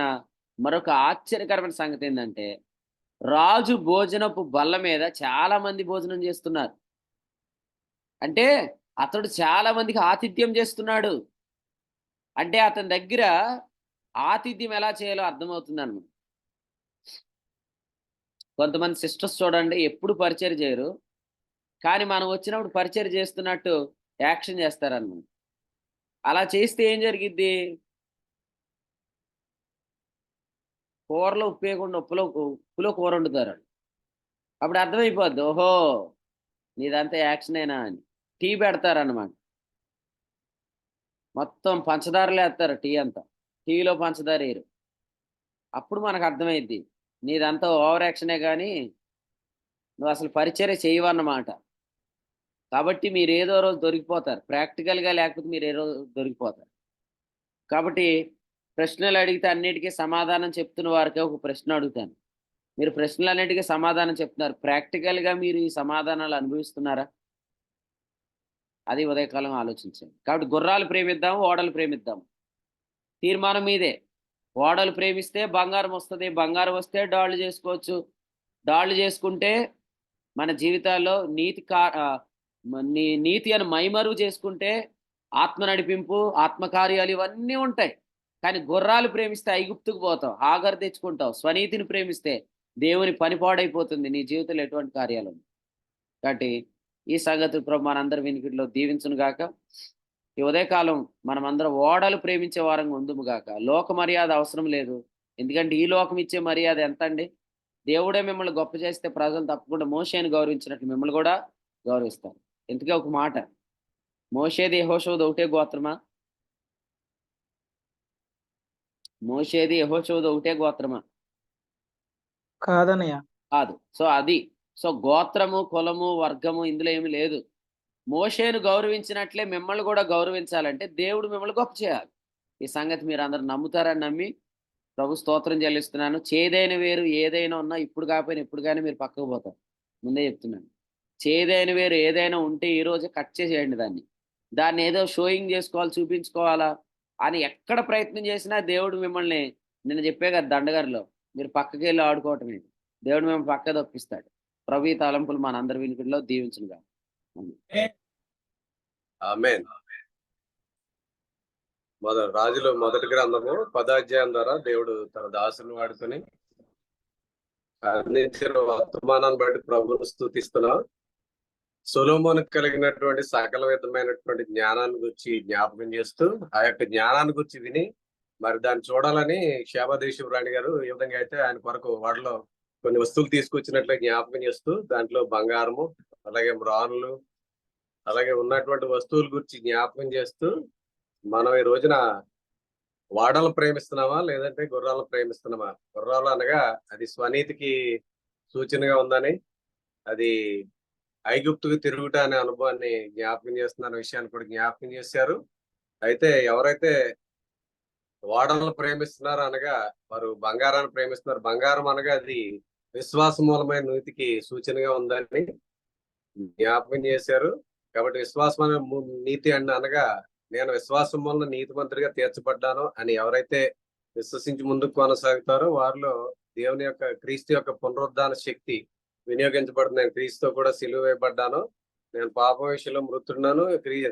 మరొక ఆశ్చర్యకరమైన సంగతి ఏంటంటే రాజు భోజనపు బల్ల మీద చాలా మంది భోజనం చేస్తున్నారు. అంటే అతడు చాలా మందికి ఆతిథ్యం చేస్తున్నాడు. అంటే అతని దగ్గర ఆతిథ్యం ఎలా చేయాలో అర్థమవుతుంది అన్నమాట. కొంతమంది సిస్టర్స్ చూడండి, ఎప్పుడు పరిచయం చేయరు, కానీ మనం వచ్చినప్పుడు పరిచయం చేస్తున్నట్టు యాక్షన్ చేస్తారన్నమాట. అలా చేస్తే ఏం జరిగిద్ది? కూరలో ఉప్పు వేయకుండా ఉప్పులో కూర వండుతారు. అప్పుడు అర్థమైపోద్ది, ఓహో నీదంతా యాక్షనేనా అని. టీ పెడతారన్నమాట, మొత్తం పంచదారలు వేస్తారు టీ అంతా, టీలో పంచదార వేయరు. అప్పుడు మనకు అర్థమైద్ది నీదంతా ఓవర్ యాక్షనే, కానీ నువ్వు అసలు పరిచర్య చేయవన్నమాట. కాబట్టి మీరు ఏదో రోజు దొరికిపోతారు, ప్రాక్టికల్గా లేకపోతే మీరు ఏ రోజు దొరికిపోతారు. కాబట్టి ప్రశ్నలు అడిగితే అన్నిటికీ సమాధానం చెప్తున్న వారికి ఒక ప్రశ్న అడుగుతాను. మీరు ప్రశ్నలన్నిటికీ సమాధానం చెప్తున్నారు, ప్రాక్టికల్గా మీరు ఈ సమాధానాలు అనుభవిస్తున్నారా? అది ఉదయకాలం ఆలోచించండి. కాబట్టి గుర్రాలు ప్రేమిద్దాము, ఓడలు ప్రేమిద్దాము. తీర్మానం మీదే. ఓడలు ప్రేమిస్తే బంగారం వస్తుంది, బంగారం వస్తే డాళ్ళు చేసుకోవచ్చు. డాళ్ళు చేసుకుంటే మన జీవితాల్లో నీతి అని మైమరువు చేసుకుంటే ఆత్మ నడిపింపు, ఆత్మకార్యాలు ఇవన్నీ ఉంటాయి. కానీ గుర్రాలు ప్రేమిస్తే ఐగుప్తుకు పోతావు, ఆగరు తెచ్చుకుంటావు. స్వనీతిని ప్రేమిస్తే దేవుని పని పాడైపోతుంది, నీ జీవితంలో ఎటువంటి కార్యాలు. కాబట్టి ఈ సంగతులు ప్రభు మనందరి వినికిడిలో దీవించును గాక. ఈ ఉదయకాలం మనమందరం ఓడలు ప్రేమించే వారంగా ఉందుము గాక. లోక మర్యాద అవసరం లేదు, ఎందుకంటే ఈ లోకం ఇచ్చే మర్యాద ఎంత అండి? దేవుడే మిమ్మల్ని గొప్ప చేస్తే ప్రజలు తప్పకుండా మోషేని గౌరవించినట్టు మిమ్మల్ని కూడా గౌరవిస్తారు. ఎందుకే ఒక మాట, మోషేది యెహోషువది ఒకటే గోత్రమా? మోషేది యెహోషువది ఒకటే గోత్రమా? కాదనయ్య. కాదు. సో గోత్రము, కులము, వర్గము ఇందులో ఏమి లేదు. మోషేను గౌరవించినట్లే మిమ్మల్ని కూడా గౌరవించాలంటే దేవుడు మిమ్మల్ని గొప్ప చేయాలి. ఈ సంగతి మీరు అందరు నమ్ముతారని నమ్మి ప్రభు స్తోత్రం చెల్లిస్తున్నాను. చేదైన వేరు ఏదైనా ఉన్నా ఇప్పుడు కాకపోయినా ఎప్పుడు కానీ మీరు పక్కకు పోతారు, ముందే చెప్తున్నాను. చేదైన వేరు ఏదైనా ఉంటే ఈ రోజే కట్ చేసేయండి దాన్ని ఏదో షోయింగ్ చేసుకోవాలి, చూపించుకోవాలా అని ఎక్కడ ప్రయత్నం చేసినా దేవుడు మిమ్మల్ని, నేను చెప్పే కదా దండగారిలో, మీరు పక్కకి వెళ్ళి ఆడుకోవటమే, దేవుడు మిమ్మల్ని పక్క తప్పిస్తాడు. ప్రభు ఈ తలంపులు మనందరి వినికిడిలో దీవించునుగా. ఆమేన్. రాజుల మొదటి గ్రంథము 10వ అధ్యాయం ద్వారా దేవుడు తన దాసుని వాడుకొని అందించిన వర్తమానాన్ని బట్టి ప్రభువును స్తుతిస్తున్నాం. సొలొమోనుకు కలిగినటువంటి సకల విధమైనటువంటి జ్ఞానాన్ని గురించి జ్ఞాపకం చేస్తూ, ఆ యొక్క జ్ఞానాన్ని గురించి విని మరి దాన్ని చూడాలని క్షేమదేశం రాణి గారు ఈ విధంగా అయితే ఆయన కొరకు వాటిలో కొన్ని వస్తువులు తీసుకొచ్చినట్లు జ్ఞాపకం చేస్తూ, దాంట్లో బంగారము, అలాగే మ్రాన్లు, అలాగే ఉన్నటువంటి వస్తువుల గురించి జ్ఞాపకం చేస్తూ, మనం ఈ రోజున వాడలు ప్రేమిస్తున్నామా లేదంటే గుర్రాలను ప్రేమిస్తున్నామా? గుర్రాలు అనగా అది స్వనీతికి సూచనగా ఉందని, అది ఐగుప్తుకు తిరుగుట అనే అనుభవాన్ని జ్ఞాపకం చేస్తున్న విషయాన్ని కూడా జ్ఞాపకం చేశారు. అయితే ఎవరైతే ఓడలను ప్రేమిస్తున్నారు అనగా వారు బంగారాన్ని ప్రేమిస్తున్నారు. బంగారం అనగా అది విశ్వాస మూలమైన నీతికి సూచనగా ఉందని జ్ఞాపకం చేశారు. కాబట్టి విశ్వాసమైన నీతి అనగా నేను విశ్వాసం వలన నీతిమంతుడిగా తీర్చబడ్డాను అని ఎవరైతే విశ్వసించి ముందుకు కొనసాగుతారో వారిలో దేవుని యొక్క క్రీస్తు యొక్క పునరుద్ధాన శక్తి వినియోగించబడుతుంది. నేను క్రీస్తుతో కూడా సిలువ వేయబడ్డాను, నేను పాపం విషయంలో మృతుడున్నాను,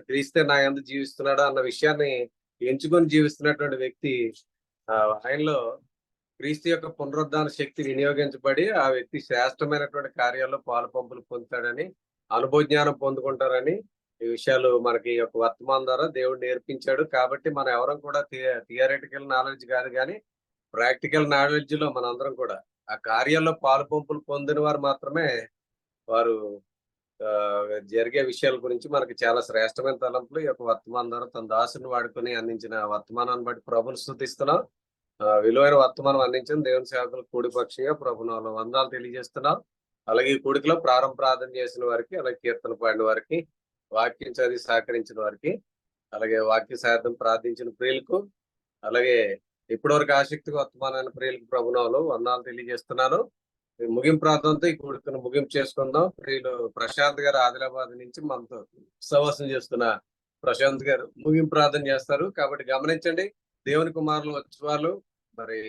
క్రీస్తే నా యందు జీవిస్తున్నాడు అన్న విషయాన్ని ఎంచుకొని జీవిస్తున్నటువంటి వ్యక్తి, ఆయనలో క్రీస్తు యొక్క పునరుద్ధాన శక్తి వినియోగించబడి ఆ వ్యక్తి శ్రేష్టమైనటువంటి కార్యాల్లో పాలు పంపులు పొందుతాడని, అనుభవ జ్ఞానం పొందుకుంటారని ఈ విషయాలు మనకి యొక్క వర్తమానం ద్వారా దేవుడు నేర్పించాడు. కాబట్టి మనం ఎవరం కూడా థియరిటికల్ నాలెడ్జ్ కాదు, కానీ ప్రాక్టికల్ నాలెడ్జ్ లో మనందరం కూడా ఆ కార్యాల్లో పాలు పంపులు పొందిన వారు మాత్రమే వారు జరిగే విషయాల గురించి మనకి చాలా శ్రేష్టమైన తలంపులు ఈ యొక్క వర్తమానం ద్వారా తన దాసుని వాడుకొని అందించిన వర్తమానాన్ని బట్టి ప్రభుని స్తుతిస్తున్నాం. విలువైన వర్తమానం అందించిన దేవుని సేవకులు కూడిపక్షంగా ప్రభుని వందనాలు తెలియజేస్తున్నాం. అలాగే ఈ కూడికలో ప్రారంభ ప్రార్థన చేసిన వారికి, అలాగే కీర్తన పాడిన వారికి, వాక్యం చదివి సహకరించిన వారికి, అలాగే వాక్య సార్థం ప్రార్థించిన ప్రియులకు, అలాగే ఇప్పటివరకు ఆసక్తిగా వర్తమానాన్ని ప్రియులకు ప్రభునాలు వందనాలు తెలియజేస్తున్నాను. ముగింపు ప్రార్థనతో ఈ కూడికను ముగింపు చేసుకుందాం. ప్రియులు ప్రశాంత్ గారు ఆదిలాబాద్ నుంచి మనతో సహవాసం చేస్తున్న ప్రశాంత్ గారు ముగింపు ప్రార్థన చేస్తారు. కాబట్టి గమనించండి, దేవుని కుమారులు వచ్చేవాళ్ళు మరి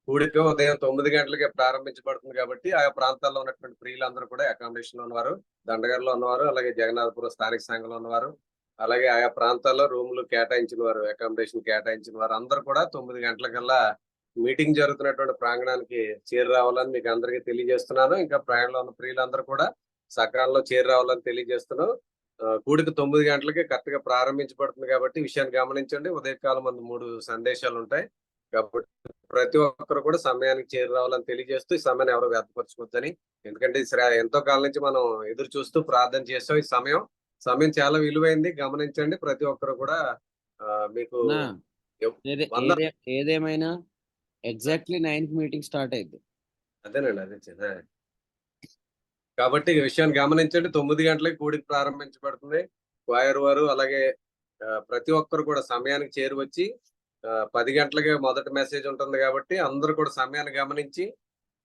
కూడిక ఉదయం 9 గంటలకే ప్రారంభించబడుతుంది. కాబట్టి ఆయా ప్రాంతాల్లో ఉన్నటువంటి ప్రియులందరూ కూడా అకామిడేషన్ లో ఉన్నవారు, దండగారిలో ఉన్నవారు, అలాగే జగన్నాథపురం స్థానిక సంఘంలో ఉన్నవారు, అలాగే ఆయా ప్రాంతాల్లో రూములు కేటాయించిన వారు, అకామిడేషన్ కేటాయించిన వారు అందరూ కూడా 9 గంటలకల్లా మీటింగ్ జరుగుతున్నటువంటి ప్రాంగణానికి చేరి రావాలని మీకు అందరికీ తెలియజేస్తున్నాను. ఇంకా ప్రయాణంలో ఉన్న ప్రియులందరూ కూడా సకాలంలో చేరి రావాలని తెలియజేస్తున్నాను. కూడిక 9 గంటలకే కరెక్ట్ గా ప్రారంభించబడుతుంది. కాబట్టి విషయాన్ని గమనించండి. ఉదయకాలం మంది 3 సందేశాలు ఉంటాయి. కాబట్టి ప్రతి ఒక్కరు కూడా సమయానికి చేరి రావాలని తెలియజేస్తూ ఈ సమయాన్ని ఎవరు వ్యర్థపరచుకోవద్దని, ఎందుకంటే ఎంతో కాలం నుంచి మనం ఎదురు చూస్తూ ప్రార్థన చేస్తాం. ఈ సమయం చాలా విలువైంది, గమనించండి. ప్రతి ఒక్కరు కూడా మీకు ఏదేమైనా ఎగ్జాక్ట్లీ 9కి మీటింగ్ స్టార్ట్ అయింది. అదేనండి, అదే. కాబట్టి ఈ విషయాన్ని గమనించండి. 9 గంటలకి కూడిక ప్రారంభించబడుతుంది. వాయర్ వారు అలాగే ప్రతి ఒక్కరు కూడా సమయానికి చేరి వచ్చి 10 గంటలకి మొదటి మెసేజ్ ఉంటుంది. కాబట్టి అందరూ కూడా సమయాన్ని గమనించి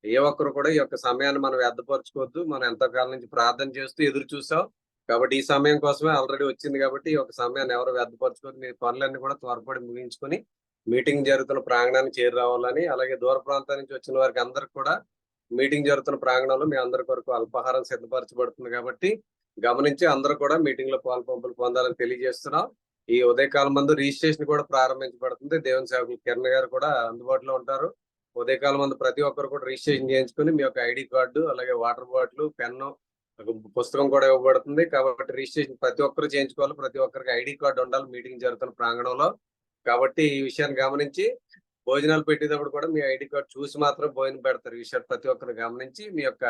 ఏ ఒక్కరు కూడా ఈ యొక్క సమయాన్ని మనం వ్యర్థపరచుకోవద్దు. మనం ఎంతో కాలం నుంచి ప్రార్థన చేస్తూ ఎదురు చూసాం. కాబట్టి ఈ సమయం కోసమే ఆల్రెడీ వచ్చింది. కాబట్టి ఈ యొక్క సమయాన్ని ఎవరు వ్యర్థపరచుకోవద్దు. మీ పనులన్నీ కూడా త్వరపడి ముగించుకొని మీటింగ్ జరుగుతున్న ప్రాంగణానికి చేరి రావాలని, అలాగే దూర ప్రాంతాల నుంచి వచ్చిన వారికి అందరికి కూడా మీటింగ్ జరుగుతున్న ప్రాంగణంలో మీ అందరి కొరకు అల్పాహారం సిద్ధపరచబడుతుంది. కాబట్టి గమనించి అందరూ కూడా మీటింగ్ లో పాలు పంపులు పొందాలని తెలియజేస్తున్నాం. ఈ ఉదయకాలం మందు రిజిస్ట్రేషన్ కూడా ప్రారంభించబడుతుంది. దేవుని సేవకులు కిరణ్ గారు కూడా అందుబాటులో ఉంటారు. ఉదయకాలం మందు ప్రతి ఒక్కరు కూడా రిజిస్ట్రేషన్ చేయించుకుని మీ యొక్క ఐడి కార్డు, అలాగే వాటర్ బాటిల్, పెన్ను, పుస్తకం కూడా ఇవ్వబడుతుంది. కాబట్టి రిజిస్ట్రేషన్ ప్రతి ఒక్కరు చేయించుకోవాలి. ప్రతి ఒక్కరికి ఐడి కార్డు ఉండాలి మీటింగ్ జరుగుతున్న ప్రాంగణంలో. కాబట్టి ఈ విషయాన్ని గమనించి భోజనాలు పెట్టేటప్పుడు కూడా మీ ఐడి కార్డు చూసి మాత్రం భోజనం పెడతారు. ఈ విషయాన్ని ప్రతి ఒక్కరు గమనించి మీ యొక్క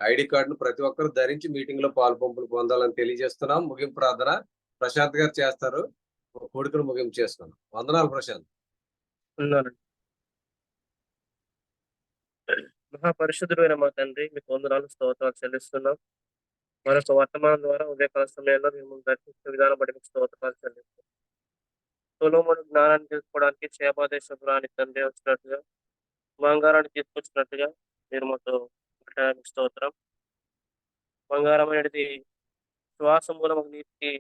ఐడి కార్డును ప్రతి ఒక్కరు ధరించి మీటింగ్ లో పాలు పంపులు పొందాలని తెలియజేస్తున్నాం. ముగింపు ప్రార్థన ప్రశాంత్ గారు చేస్తారు. కొడుకును ముగింపు చేసుకున్నాం. వందనాలు ప్రశాంత్. మహాపరిశుద్ధుడైన మా తండ్రి, మీకు వందనాలు స్తోత్రాలు చెల్లిస్తున్నాం. మరొక వర్తమానం ద్వారా ఉదయకాల సమయంలో మేము దర్శించిన విధానం బట్టి మీకు స్తోత్రాలు చెల్లిస్తున్నాం. సొలొమోను జ్ఞానాన్ని తెలుసుకోవడానికి క్షేమాదేశం రాని తండ్రి వచ్చినట్టుగా, బంగారాన్ని తీసుకొచ్చినట్టుగా మీరు మాతో స్తోత్రం. బంగారం అనేది శ్వాస మూలం నీతికి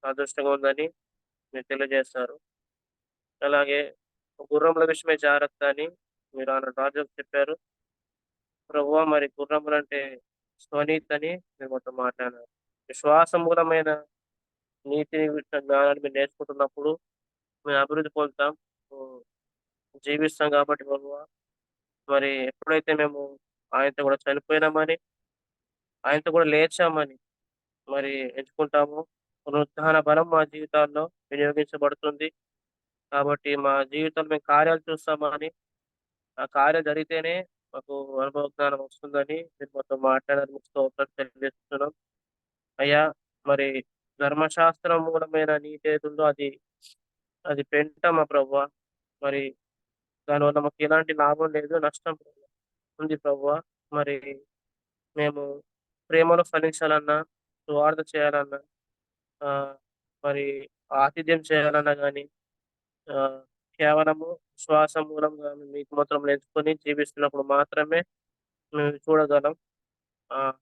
అదృష్టంగా ఉందని మీరు తెలియజేస్తారు. అలాగే గుర్రముల విషయమే జాగ్రత్త అని మీరు ఆనాడు రాజుకు చెప్పారు. ప్రభువా మరి గుర్రములంటే స్వనీతి అని మీరు మాతో మాట్లాడారు. శ్వాస మూలమైన నీతిని జ్ఞానాన్ని మీరు నేర్చుకుంటున్నప్పుడు మేము అభివృద్ధి పొందుతాం, జీవిస్తాం. కాబట్టి ప్రభువా మరి ఎప్పుడైతే మేము ఆయనతో కూడా చనిపోయినామని, ఆయనతో కూడా లేచామని మరి ఎంచుకుంటాము, పునరుత్థాన బలం మా జీవితాల్లో వినియోగించబడుతుంది. కాబట్టి మా జీవితంలో మేము కార్యాలు చూస్తామని, ఆ కార్యాలు జరిగితేనే మాకు అనుభవ జ్ఞానం వస్తుందని మీరు మాతో మాట్లాడాలని స్తోత్రం చెల్లిస్తున్నాం. అయ్యా మరి ధర్మశాస్త్రం మూలమైన నీతి ఏదుందో అది అది పెంట మా ప్రభువా. మరి దానివల్ల మాకు ఎలాంటి లాభం లేదు, నష్టం ఉంది ప్రభువా. మరి మేము ప్రేమలో ఫలించాలన్నా, సువార్త చేయాలన్నా, ఆ, మరి ఆతిథ్యం చేయాలన్నా కానీ కేవలము శ్వాస మూలంగా మీకు మాత్రం ఎంచుకొని జీవిస్తున్నప్పుడు మాత్రమే మేము చూడగలం. ఆ,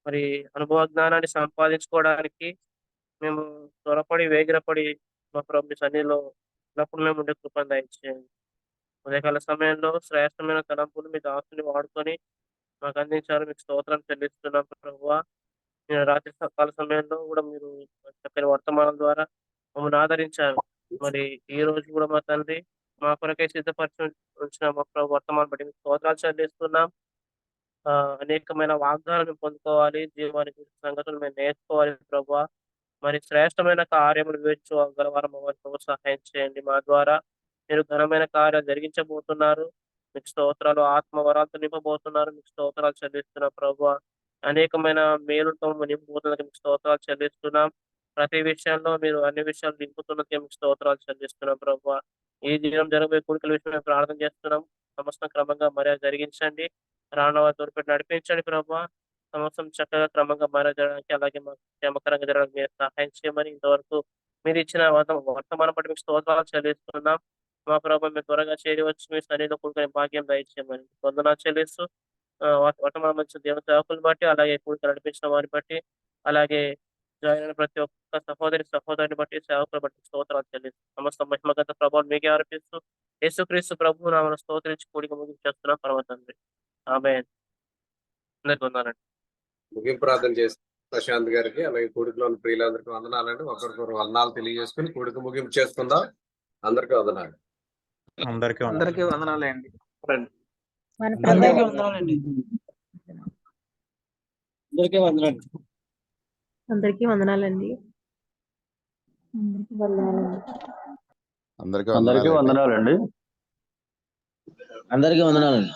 మరి అనుభవ జ్ఞానాన్ని సంపాదించుకోవడానికి మేము త్వరపడి వేగిరపడి మా ప్రభు సన్నిధిలో ఉన్నప్పుడు మేము ఉండే కృపను దయచేయండి. ఉదయకాల సమయంలో శ్రేష్టమైన తలంపులు మీ దాసుని వాడుకొని మాకు అందించారు, మీకు స్తోత్రం చెల్లిస్తున్నాం ప్రభువా. నేను రాత్రి కాల సమయంలో కూడా మీరు చక్కని వర్తమానం ద్వారా మమ్మల్ని ఆదరించారు. మరి ఈ రోజు కూడా మా తండ్రి మా కొరకై సిద్ధపరిచి ఉంచిన మా ప్రభు వర్తమానం బట్టి మీకు స్తోత్రాలు చెల్లిస్తున్నాం. అనేకమైన వాగ్దానాలు మేము పొందుకోవాలి, జీవానికి సంగతులు మేము నేర్చుకోవాలి ప్రభువా. మరి శ్రేష్టమైన కార్యములు వివేచించగలవారు మమ్మల్ని సహాయం చేయండి. మా ద్వారా మీరు ఘనమైన కార్యాలు జరిగించబోతున్నారు. మీకు స్తోత్రాలు, ఆత్మ వరాలతో నింపబోతున్నారు. మీకు స్తోత్రాలు చెల్లిస్తున్నాం ప్రభువా. అనేకమైన మేలుతో నింపబోతున్నది మీకు స్తోత్రాలు చెల్లిస్తున్నాం. ప్రతి విషయంలో మీరు అన్ని విషయాలు నింపుతున్నది మీకు స్తోత్రాలు చెల్లిస్తున్నాం ప్రభువా. ఈ దినం జరగబోయే కూడికల విషయమే ప్రార్థన చేస్తున్నాం. సమస్తం క్రమంగా మర్యాద జరిగించండి, రానవ తోడుపెట్టి నడిపించండి ప్రభావ. సమస్తం చక్కగా క్రమంగా మర్యాద జరగడానికి, అలాగే మాకు క్షేమకరంగా జరగడానికి మీరు సహాయం చేయమని ఇంతవరకు మీరు ఇచ్చిన వర్తమానం బట్టి మీకు స్తోత్రాలు చెల్లిస్తున్నాం. మా ప్రభావ మీరు త్వరగా చేరవచ్చు, మీ సన్నిధిలో కూడుకునే భాగ్యం దయచేయమని వందనాలు చెల్లిస్తూ వర్తమానం మంచి దేవ సేవకులను బట్టి, అలాగే కూడిక నడిపించిన వారిని బట్టి, అలాగే జాయిన్ అయిన ప్రతి ఒక్క సహోదరిని బట్టి, సేవకులు బట్టి స్తోత్రాలు చెల్లిస్తూ సమస్త మహిమగత ప్రభావం మీకే అర్పిస్తూ యేసుక్రీస్తు ప్రభు నామమున స్తోత్రించి కూడిక ముగించేస్తున్నాం పరమ తండ్రి. ఆమేన్. అందరికీ వందనాలండి. ముగింపు ప్రార్థన చేసి ప్రశాంత్ గారికి, అలాగే కూడికలోని ప్రియులందరికీ వందనాలండి. ఒకరికొకరు వందనాలు తెలియజేసుకుని కూడిక ముగింపు చేసుకుందాం. అందరికీ వందనాలు. అందరికీ వందనాలే అండి. మన అందరికీ ప్రభు వందనాలండి. అందరికీ వందనాలు. అందరికీ వందనాలండి. అందరికీ వందనాలండి. అందరికీ వందనాలండి.